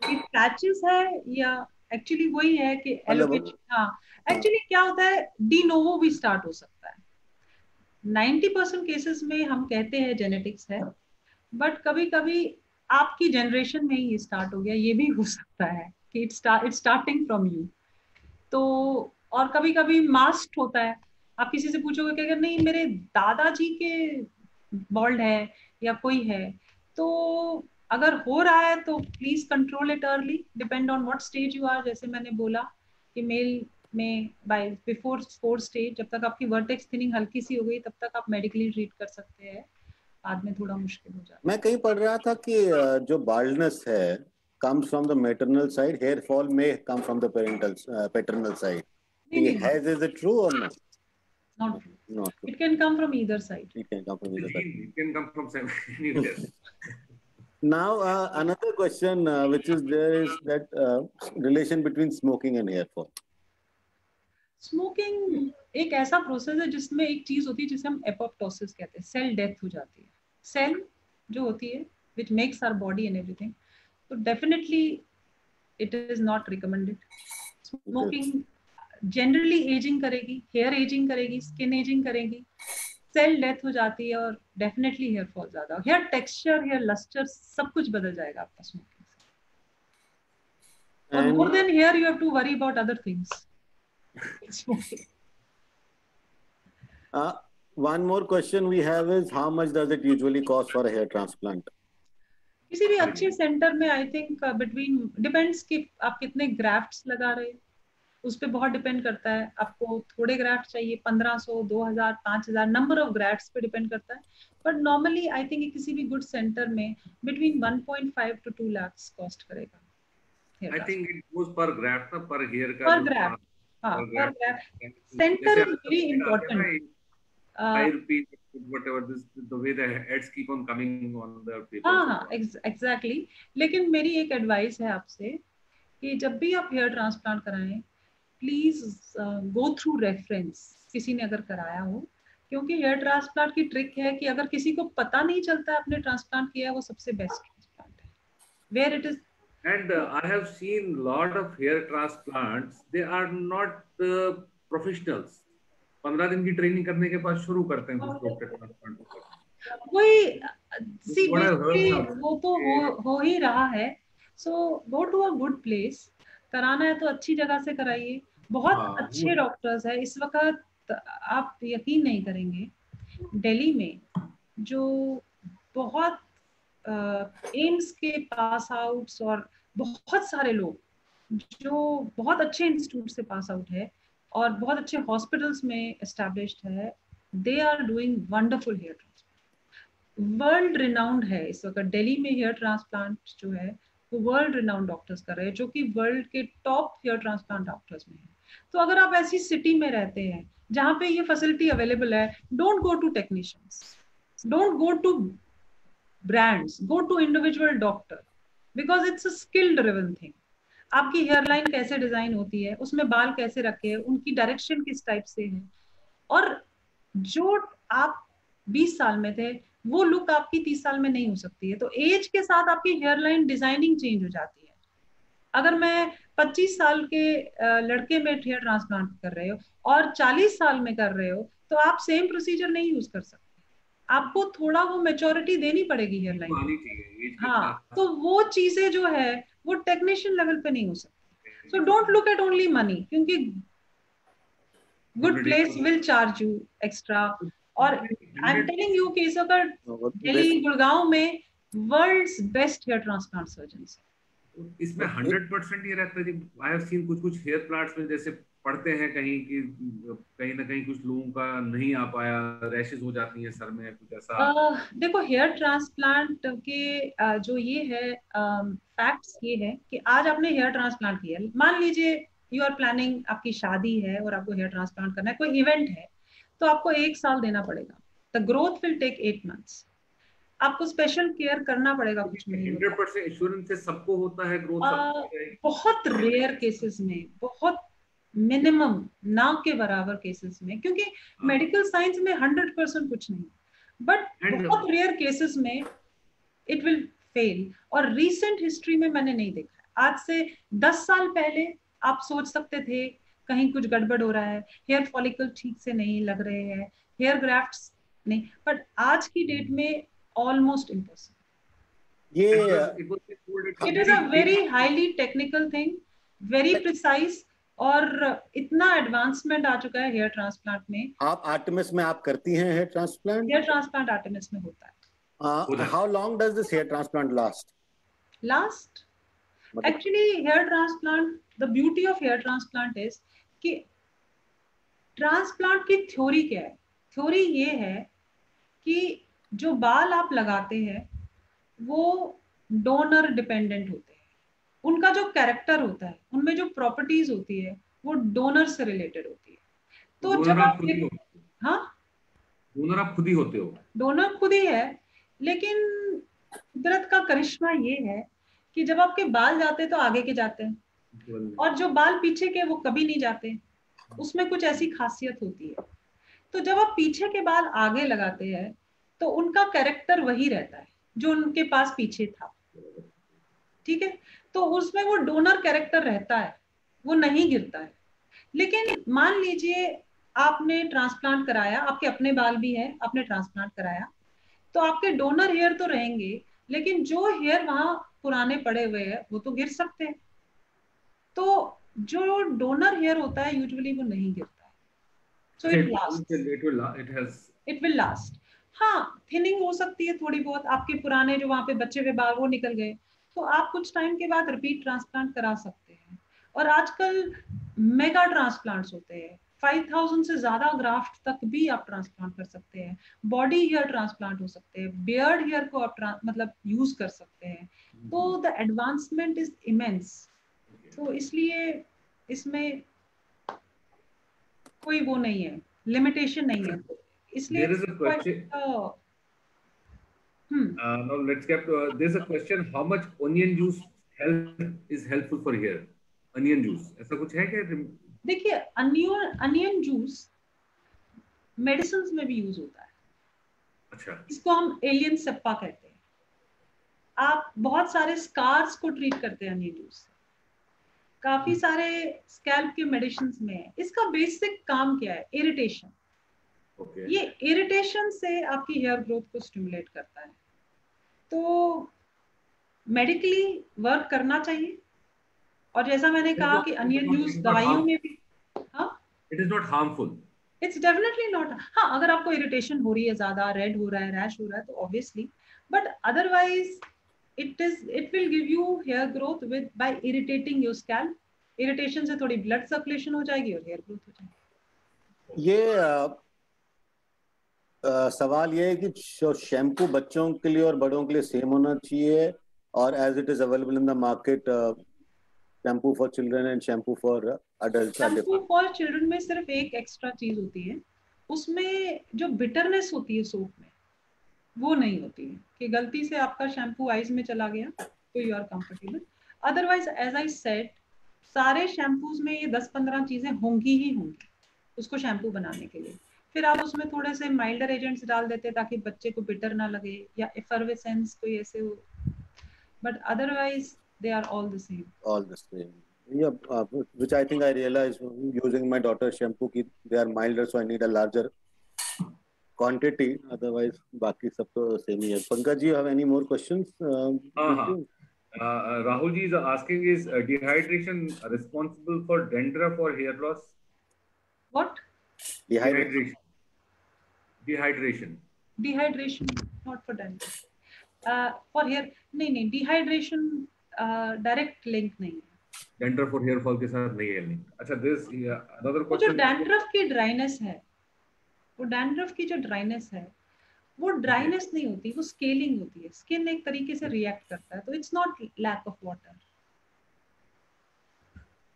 ये patches है या actually वही है कि alopecia? हाँ, actually क्या होता है, डी नोवो भी स्टार्ट हो सकता है। 90% केसेस में हम कहते हैं जेनेटिक्स है, बट कभी कभी आपकी जनरेशन में ही ये स्टार्ट हो गया, ये भी हो सकता है कि इट्स स्टार्टिंग फ्रॉम यू। तो और कभी कभी मास्क होता है, आप किसी से पूछोगे कि अगर नहीं मेरे दादाजी के बॉल्ड है या कोई है, तो अगर हो रहा है तो please control it early, depend on what stage you are. जैसे मैंने बोला कि मेल में बाय बिफोर 4 स्टेज, जब तक आपकी वर्टेक्स थिनिंग हल्की सी हो गई तब तक आप मेडिकली ट्रीट कर सकते हैं, बाद में थोड़ा मुश्किल हो जाता है। मैं कहीं पढ़ रहा था कि जो बाल्डनेस है comes from the maternal side, hair fall may come from the paternal side. Is it true or not? Not true. Not true. It can come from either side. It can come from either side. It can come from anywhere. Now, another question which is there is that relation between smoking and hair fall. Smoking एक ऐसा process है जिसमें एक चीज होती है जिसे हम एपोप्टोसिस कहते हैं, सेल डेथ हो जाती है। सेल जो होती है which makes our body and everything, तो definitely it is not recommended. Smoking generally ageing करेगी, हेयर एजिंग करेगी, स्किन एजिंग करेगी, सेल डेथ हो जाती है, और डेफिनेटली हेयर फॉल ज्यादा, हेयर टेक्सचर, हेयर लस्टर सब कुछ बदल जाएगा आपका स्मोकिंग से। और more than hair you have to worry about other things. One more question we have is, how much does it usually cost for a hair transplant? किसी भी अच्छे सेंटर में आई थिंक बिटवीन, डिपेंड्स कि आप कितने grafts लगा रहे हैं, उस पर बहुत डिपेंड करता है। आपको थोड़े ग्राफ्ट चाहिए, 1500, 2000, 5000, नंबर ऑफ ग्राफ्ट्स पे डिपेंड करता है, बट नॉर्मली आई थिंक किसी भी गुड सेंटर में बिटवीन 1.5 to 2 लाख कॉस्ट करेगा। I think it goes per graft, per hair का पर ग्राफ्ट, हाँ पर graft. Centre is very important. 5 rupees, whatever this, the way the ads keep on coming on the paper. हाँ exactly. लेकिन मेरी एक advice है आपसे कि जब भी आप हेयर ट्रांसप्लांट कराएं, प्लीज गो थ्रू रेफरेंस, किसी ने अगर कराया हो, क्योंकि हेयर ट्रांसप्लांट की ट्रिक है कि अगर किसी को पता नहीं चलता है आपने ट्रांसप्लांट किया है, वो सबसे बेस्ट ट्रांसप्लांट है, where it is. And I have seen lot of hair transplants, they are not professionals. 15 दिन की ट्रेनिंग करने के बाद शुरू करते हैं कुछ लोग ट्रांसप्लांट। वही सी वो तो हो ही रहा है। So go to a good place, कराना है तो अच्छी जगह से कराइए। बहुत अच्छे डॉक्टर्स है इस वक्त, आप यकीन नहीं करेंगे, दिल्ली में जो बहुत एम्स के पास आउट्स और बहुत सारे लोग जो बहुत अच्छे इंस्टीट्यूट से पास आउट है और बहुत अच्छे हॉस्पिटल्स में एस्टैब्लिश्ड है, they are doing wonderful hair transplant. World renowned है इस वक्त दिल्ली में हेयर ट्रांसप्लांट जो है वो वर्ल्ड रिनाउंड डॉक्टर्स कर रहे हैं, जो कि वर्ल्ड के टॉप हेयर ट्रांसप्लांट डॉक्टर्स में है। तो अगर आप ऐसी सिटी में रहते हैं जहाँ पे ये फैसिलिटी अवेलेबल है, don't go to technicians, don't go to brands, go to individual doctor, because it's a skill driven thing. आपकी हेयरलाइन कैसे डिजाइन होती है, उसमें बाल कैसे रखे हैं, उनकी डायरेक्शन किस टाइप से है, और जो आप 20 साल में थे वो लुक आपकी 30 साल में नहीं हो सकती है। तो एज के साथ आपकी हेयरलाइन डिजाइनिंग चेंज हो जाती है। अगर मैं 25 साल के लड़के में हेयर ट्रांसप्लांट कर रहे हो और 40 साल में कर रहे हो, तो आप सेम प्रोसीजर नहीं यूज कर सकते, आपको थोड़ा वो मेच्योरिटी देनी पड़ेगी हेयरलाइन। हाँ, तो वो चीजें जो है वो टेक्नीशियन लेवल पे नहीं हो सकती। So don't look at only money, क्योंकि good place will charge you extra. और आई एम टेलिंग यू कि इस वक्त दिल्ली, गुड़गांव में world's best hair transplant surgeons है। इसमें 100% ये रहता है। आई हैव सीन कुछ हेयर प्लांट्स में जैसे पढ़ते हैं कहीं कि कहीं ना कहीं कुछ लोगों का नहीं आ पाया, रैशेस हो जाती हैं सर में, कुछ ऐसा? देखो हेयर ट्रांसप्लांट के जो ये है फैक्ट्स ये है कि आज आपने हेयर ट्रांसप्लांट किया, मान लीजिए यू आर प्लानिंग, आपकी शादी है और आपको हेयर ट्रांसप्लांट करना है, कोई इवेंट है, तो आपको 1 साल देना पड़ेगा। The growth will take 8 months। आपको स्पेशल केयर करना पड़ेगा कुछ महीनों तक। 100% इंश्योरेंस से सबको होता है ग्रोथ, सबको हो जाएगी? बहुत रेयर केसेस में, बहुत मिनिमम, ना के बराबर केसेस में, क्योंकि मेडिकल साइंस में 100% कुछ नहीं, बट बहुत रेयर केसेस में इट विल फेल। और रीसेंट हिस्ट्री में मैंने नहीं देखा है। आज से 10 साल पहले आप सोच सकते थे कहीं कुछ गड़बड़ हो रहा है, हेयर फॉलिकल ठीक से नहीं लग रहे हैं, हेयर ग्राफ्ट्स नहीं, बट आज की डेट में ऑलमोस्ट इम्पॉसिबल। ये it is a very highly technical thing, very precise, और इतना एडवांसमेंट आ चुका है हेयर ट्रांसप्लांट में। आप आर्टेमिस में आप करती हैं hair transplant? Hair transplant Artemis में होता है। How long does this hair transplant last मतलब actually hair transplant, the beauty of hair transplant is कि ट्रांसप्लांट की थ्योरी क्या है? थ्योरी ये है कि जो बाल आप लगाते हैं वो डोनर डिपेंडेंट होते हैं। उनका जो कैरेक्टर होता है, उनमें जो प्रॉपर्टीज होती है, वो डोनर से रिलेटेड होती है। तो डोनर जब आप आप खुद ही हो? हाँ, डोनर आप खुद ही होते हो? डोनर खुद ही है, लेकिन कुदरत का करिश्मा ये है कि जब आपके बाल जाते हैं तो आगे के जाते हैं, और जो बाल पीछे के वो कभी नहीं जाते। उसमें कुछ ऐसी खासियत होती है। तो जब आप पीछे के बाल आगे लगाते हैं तो उनका कैरेक्टर वही रहता है जो उनके पास पीछे था। ठीक है, तो उसमें वो डोनर कैरेक्टर रहता है, वो नहीं गिरता है। लेकिन मान लीजिए आपने ट्रांसप्लांट कराया, आपके अपने बाल भी है, आपने ट्रांसप्लांट कराया, तो आपके डोनर हेयर तो रहेंगे, लेकिन जो हेयर वहां पुराने पड़े हुए हैं वो तो गिर सकते हैं। तो जो डोनर हेयर होता है यूजुअली वो नहीं गिरता है। So it last, it will last. हाँ, थिनिंग हो सकती है थोड़ी बहुत, आपके पुराने जो वहां पे बचे हुए बाल वो निकल गए, तो आप कुछ टाइम के बाद रिपीट ट्रांसप्लांट करा सकते हैं। और आजकल मेगा ट्रांसप्लांट्स होते हैं, 5000 से ज्यादा ग्राफ्ट तक भी आप ट्रांसप्लांट कर सकते हैं। बॉडी हेयर ट्रांसप्लांट हो सकते हैं, बियर्ड हेयर को आप मतलब यूज कर सकते हैं। तो द एडवांसमेंट इज इमेंस। तो इसलिए इसमें कोई वो नहीं है, लिमिटेशन नहीं है, इसलिए There is a question. Now let's get to, there's a question, how much onion juice is helpful for hair? Onion juice, ऐसा कुछ है क्या? देखिए, अनियन जूस मेडिसिन में भी यूज होता है। अच्छा। इसको हम एलियन सेप्पा कहते हैं। आप बहुत सारे स्कार्स को ट्रीट करते हैं अनियन जूस से, काफी सारे स्कैल्प के मेडिसिन में है। इसका बेसिक काम क्या है? इरिटेशन। ये इरिटेशन से आपकी हेयर ग्रोथ को स्टिमुलेट करता है। तो मेडिकली वर्क करना चाहिए। और जैसा मैंने कहा कि अनियन जूस दवाइयों में भी, हाँ, it is not harmful. It's definitely not. हाँ, अगर आपको इरिटेशन हो रही है, ज्यादा रेड हो रहा है, रैश हो रहा है, तो obviously, but otherwise it will give you hair growth with by irritating your scalp. Irritation से थोड़ी ब्लड सर्कुलेशन हो जाएगी और हेयर ग्रोथ हो जाएगी। ये सवाल ये है कि शैम्पू बच्चों के लिए और बड़ों के लिए सेम होना चाहिए, और as it is available in the market, shampoo for children and shampoo for adult? Shampoo for children में सिर्फ एक एक्स्ट्रा चीज होती है, उसमें जो बिटरनेस होती है सोप में, वो नहीं होती है कि गलती से आपका शैम्पू आइज में चला गया तो you are comfortable. Otherwise as I said, सारे शैम्पूज में ये 10-15 चीजें होंगी ही होंगी उसको शैम्पू बनाने के लिए। फिर आप उसमें थोड़े से माइल्डर एजेंट्स डाल देते ताकि बच्चे को बिटर ना लगे या एफर्वेसेंस कोई ऐसे हो, but otherwise they are all the same. All the same. Yeah, which I think I realized using my daughter's shampoo ki they are milder, so I need a larger quantity. Otherwise, बाकी सब तो same ही है. Pankaj ji, you have any more questions? Rahul ji is asking, is dehydration responsible for dandruff or hair loss? What? Dehydration. Dehydration, not for dandruff. For hair, नहीं, dehydration direct link नहीं है। Dandruff और hair fall के साथ नहीं है link. अच्छा, this another वो जो क्वेश्चन, डैंड्रफ की ड्राइनेस है, वो डैंड्रफ की जो ड्राइनेस है, वो ड्राइनेस नहीं होती, वो स्केलिंग होती है। स्किन एक तरीके से रिएक्ट करता है, तो it's not lack of water.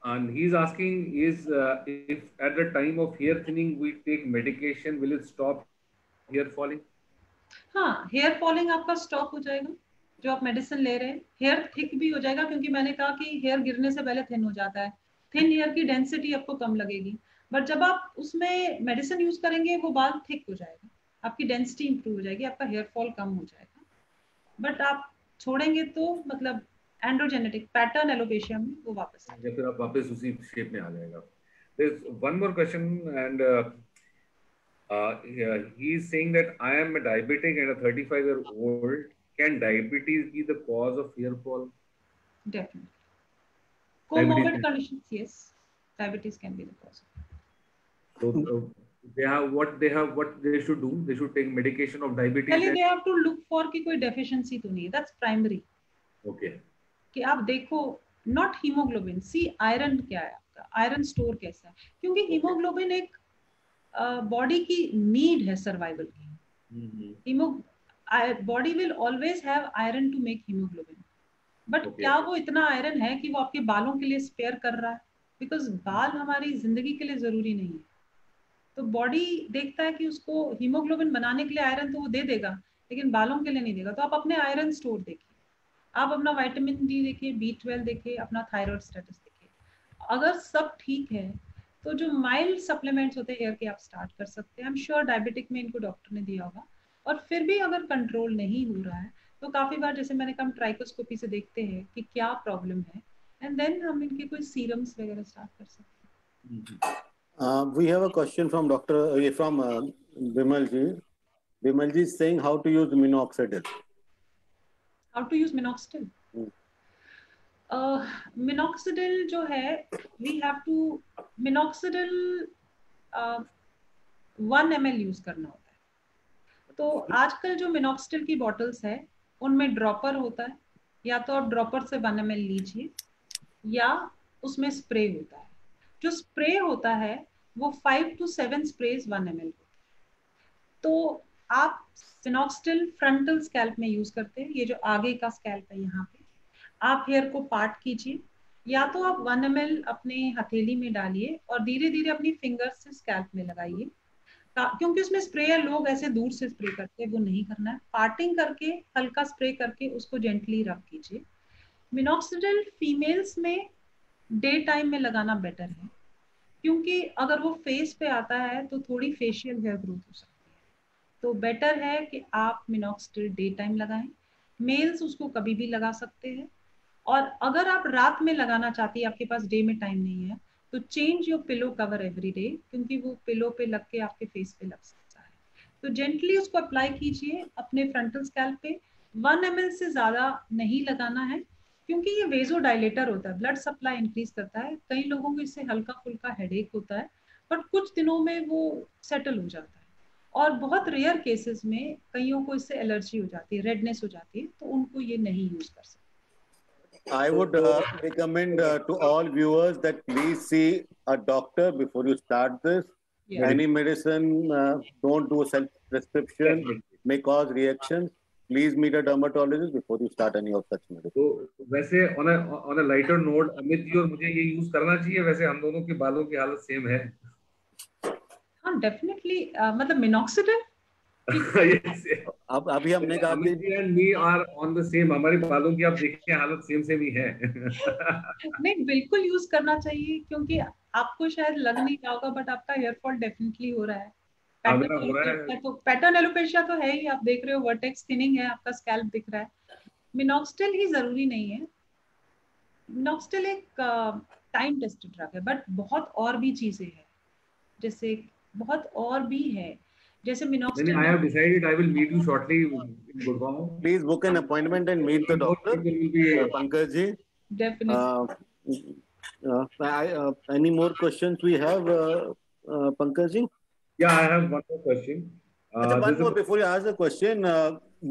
and he's asking is if at the time of hair thinning we take medication, will it stop hair falling? हाँ, हेयर फॉलिंग आपका स्टॉप हो जाएगा जो आप मेडिसिन ले रहे हैं। हेयर थिक भी हो जाएगा, क्योंकि मैंने कहा कि हेयर गिरने से पहले थिन हो जाता है। थिन हेयर की डेंसिटी आपको कम लगेगी, बट जब आप उसमें मेडिसिन यूज करेंगे वो बाल थिक हो जाएगा, आपकी डेंसिटी इंप्रूव हो जाएगी, आपका हेयर फॉल कम हो जाएगा। बट आप छोड़ेंगे तो मतलब एंड्रोजेनेटिक पैटर्न एलोपेशिया में वो वापस आ या फिर आप वापस उसी शेप में आ जाएगा। There's one more question, and he is saying that I am a diabetic and a 35-year-old. Can diabetes be the cause of hair fall? Definitely. Diabetes Comorbid can- conditions, yes. Diabetes can be the cause. So what they should do. They should take medication of diabetes. पहले they have to look for कि कोई deficiency तो नहीं है. That's primary. Okay. कि आप देखो not haemoglobin, C iron क्या है आपका, आयरन स्टोर कैसा है, क्योंकि हीमोग्लोबिन एक बॉडी की नीड है सर्वाइवल की। Body will always have iron to make haemoglobin, but क्या वो इतना आयरन है कि वो आपके बालों के लिए स्पेयर कर रहा है? बिकॉज बाल हमारी जिंदगी के लिए जरूरी नहीं है। तो बॉडी देखता है कि उसको हीमोग्लोबिन बनाने के लिए आयरन तो वो दे देगा, लेकिन बालों के लिए नहीं देगा। तो आप अपने आयरन स्टोर देखिए, आप अपना विटामिन डी देखिए, B12 देखिए, अपना थायराइड स्टेटस देखिए। अगर सब ठीक है तो जो माइल्ड सप्लीमेंट्स होते हैं हेयर के आप स्टार्ट कर सकते हैं। आई एम श्योर डायबिटिक में इनको डॉक्टर ने दिया होगा। और फिर भी अगर कंट्रोल नहीं हो रहा है तो काफी बार जैसे मैंने कहा ट्राइकोस्कोपी से देखते हैं कि क्या प्रॉब्लम है, एंड देन हम इनके कोई सीरम्स वगैरह स्टार्ट कर सकते हैं। We have a question from Bimal ji. Bimal ji is saying how to use minoxidil. How to use minoxidil? Minoxidil जो है, we have to minoxidil 1 ml use करना होता है। तो आजकल जो मिनॉक्सिडिल की बॉटल्स है उनमें ड्रॉपर होता है, या तो आप ड्रॉपर से 1 ml लीजिए या उसमें स्प्रे होता है। जो स्प्रे होता है वो 5 to 7 स्प्रेज 1 ml होता है। तो आप मिनॉक्सिडिल फ्रंटल स्कैल्प में यूज करते हैं, ये जो आगे का स्कैल्प है यहाँ पे आप हेयर को पार्ट कीजिए, या तो आप 1 ml अपने हथेली में डालिए और धीरे धीरे अपनी फिंगर्स से स्कैल्प में लगाइए, क्योंकि उसमें स्प्रे है, लोग ऐसे दूर से स्प्रे करते हैं, वो नहीं करना है। पार्टिंग करके हल्का स्प्रे करके उसको जेंटली रब कीजिए। मिनॉक्सिडिल फीमेल्स में डे टाइम में लगाना बेटर है, क्योंकि अगर वो फेस पे आता है तो थोड़ी फेशियल हेयर ग्रोथ हो सकती है। तो बेटर है कि आप मिनॉक्सिडिल डे टाइम लगाएं। मेल्स उसको कभी भी लगा सकते हैं, और अगर आप रात में लगाना चाहती है, आपके पास डे में टाइम नहीं है, तो change your pillow cover every day, क्योंकि वो पिलो पे लग के आपके फेस पे लग सकता है। तो जेंटली उसको अप्लाई कीजिए अपने फ्रंटल स्कैल्प पे। 1 ml से ज्यादा नहीं लगाना है, क्योंकि ये वेजो डायलेटर होता है, ब्लड सप्लाई इंक्रीज करता है। कई लोगों को इससे हल्का फुल्का हेडेक होता है, बट कुछ दिनों में वो सेटल हो जाता है। और बहुत रेयर केसेस में कईयों को इससे एलर्जी हो जाती है, रेडनेस हो जाती है, तो उनको ये नहीं यूज कर सकते। I would recommend to all viewers that please see a doctor before you start this. Yeah. Any medicine, don't do self-prescription, may cause reactions. Please meet a dermatologist before you start any of such medicine. तो वैसे on a lighter note, Amit ji और मुझे ये use करना चाहिए? वैसे हम दोनों के बालों की हालत सेम है। हाँ डेफिनेटली, मतलब मिनॉक्सिडिल yes. अब अभी हमने कहा Amit ji and me are on the same, हमारे बालों की आप देखिए हालत सेम ही है। नहीं, बिल्कुल यूज करना चाहिए, क्योंकि आपको शायद लग नहीं रहा होगा बट आपका हेयर फॉल डेफिनेटली हो रहा है। पैटर्न एलोपेशिया तो है ही, आप देख रहे हो वर्टेक्स थिनिंग है, आपका स्कैल्प दिख रहा है। मिनॉक्सिडिल ही जरूरी नहीं है। मिनॉक्सिडिल एक टाइम टेस्टेड ड्रग है, बट बहुत और भी चीजें हैं, जैसे बहुत और भी है, जैसे minoxidil. I have decided I will meet you shortly in Gurgaon. Please book an appointment and meet the doctor, Pankaj ji. Definitely. Any more questions we have, Pankaj ji? Yeah, I have one more question. One more before you ask the question.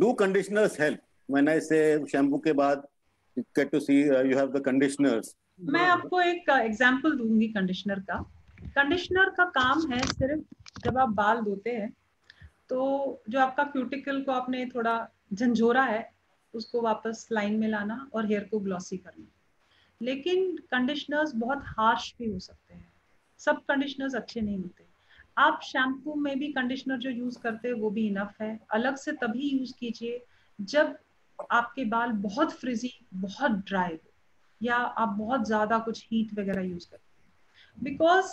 Do conditioners help? When I say shampoo के बाद get to see you have the conditioners. मैं आपको एक example दूंगी conditioner का. Conditioner का काम है सिर्फ जब आप बाल धोते हैं तो जो आपका क्यूटिकल को आपने थोड़ा झंझोरा है उसको वापस लाइन में लाना और हेयर को ग्लॉसी करना. लेकिन कंडीशनर्स बहुत हार्श भी हो सकते हैं. सब कंडीशनर्स अच्छे नहीं होते. आप शैम्पू में भी कंडीशनर जो यूज करते हैं वो भी इनफ है. अलग से तभी यूज कीजिए जब आपके बाल बहुत फ्रिजी, बहुत ड्राई हो या आप बहुत ज्यादा कुछ हीट वगैरह यूज करते हैं. Because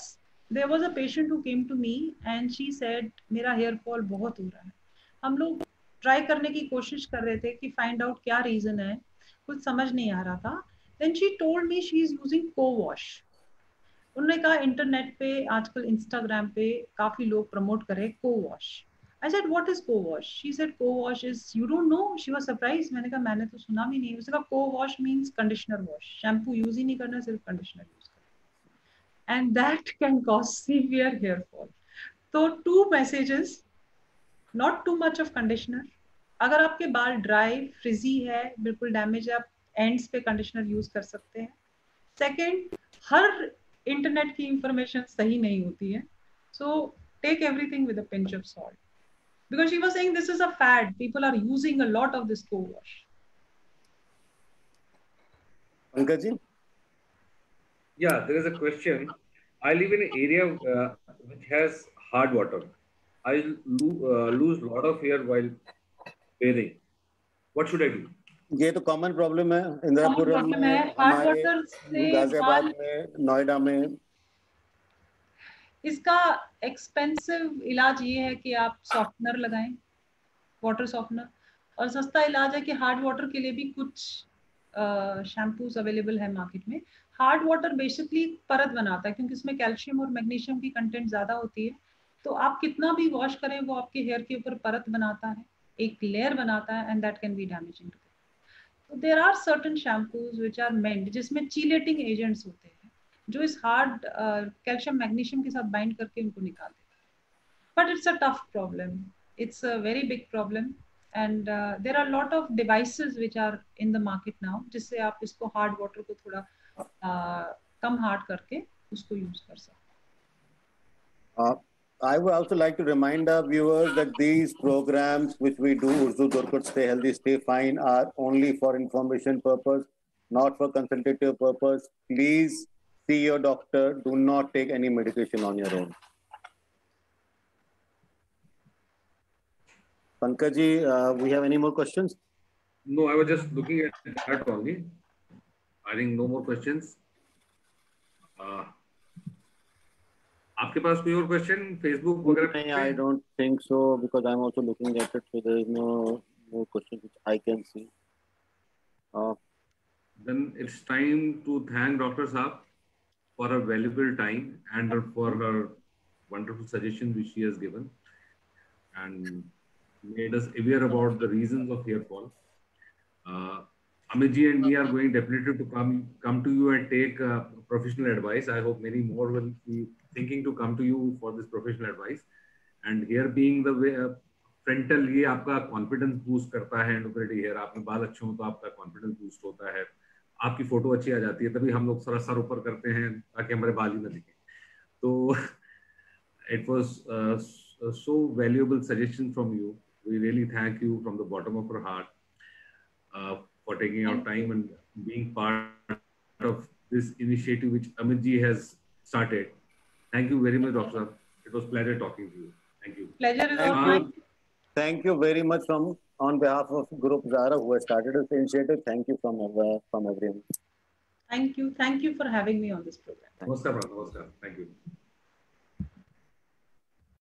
there was a patient who came to me and she said मेरा हेयर फॉल बहुत हो रहा है. हम लोग ट्राई करने की कोशिश कर रहे थे कि फाइंड आउट क्या रीजन है, कुछ समझ नहीं आ रहा था. Then she told me she is using co wash. उन्होंने कहा इंटरनेट पे आजकल इंस्टाग्राम पे काफी लोग प्रमोट कर रहे हैं को wash. I said, what is co-wash? She said, co-wash is, you don't know? She was surprised. मैंने कहा मैंने तो सुना भी नहीं. उसने कहा co-wash means conditioner wash. Shampoo use ही नहीं करना, सिर्फ conditioner use करना. And that can cause severe hair fall. तो 2 messages, not too much of conditioner. अगर आपके बाल dry, frizzy है, बिल्कुल damage है, आप ends पे conditioner use कर सकते हैं. Second, हर इंटरनेट की इंफॉर्मेशन सही नहीं होती है. So take everything with a pinch of salt. Because she was saying this is a fad. People are using a lot of this co-wash. Pankaj ji? Yeah, there is a question. I live in an area which has hard water. I lose a lot of hair while bathing. What should I do? ये तो common problem है इंदिरापुरम में, हमारे गाजियाबाद में, नोएडा में. इसका expensive इलाज ये है कि आप सॉफ्टनर लगाएं, वाटर सॉफ्टनर. और सस्ता इलाज है कि हार्ड वाटर के लिए भी कुछ शैम्पूज अवेलेबल है मार्केट में. हार्ड वाटर बेसिकली परत बनाता है क्योंकि इसमें कैल्शियम और मैग्नीशियम की कंटेंट ज्यादा होती है. तो आप कितना भी वॉश करें वो आपके हेयर के ऊपर परत बनाता है, एक लेयर बनाता है, and that can be damaging. तो there are certain shampoos which are meant जिसमें चीलेटिंग एजेंट्स होते हैं जो इस हार्ड कैल्शियम मैग्नीशियम के साथ बाइंड करके उनको निकाल देते हैं. But it's a tough problem. It's a very big problem and there are lot of devices which are in the market now जिससे आप इसको हार्ड वाटर को थोड़ा कम हार्ड करके उसको यूज कर सकते हैं. I would also like to remind our viewers that these programs which we do, Urzu Dorkut Stay Healthy, Stay Fine, are only for information purpose, not for consultative purpose. Please see your doctor. Do not take any medication on your own. Pankaj ji, we have any more questions? No, I was just looking at that only. I think no more questions. आपके पास कोई और question Facebook वगैरह पे? I don't think so because I'm also looking at it, so there is no more questions which I can see. Then it's time to thank Dr. Saab for her valuable time and for her wonderful suggestions which she has given and made us aware about the reasons of hair fall. Amit ji and me are going definitely to come to you and take professional advice. I hope many more will be thinking to come to you for this professional advice. And here being the way frontal, ये आपका confidence boost करता है. Endocrine hair, आपके बाल अच्छे हो तो आपका confidence boost होता है. आपकी फोटो अच्छी आ जाती है, तभी हम लोग सारा सर ऊपर करते हैं ताकि हमारे बाल ही ना दिखें. तो it was so valuable suggestion from you. We really thank you from the bottom of our heart for taking our time and being part of this initiative which Amit ji has started. Thank you very much, Doctor. It was a pleasure talking to you. Thank you. Pleasure is all mine. Thank you very much on behalf of Group Zara who has started this initiative. Thank you from everyone. Thank you. Thank you for having me on this program. Namaskar. Namaskar. Thank you.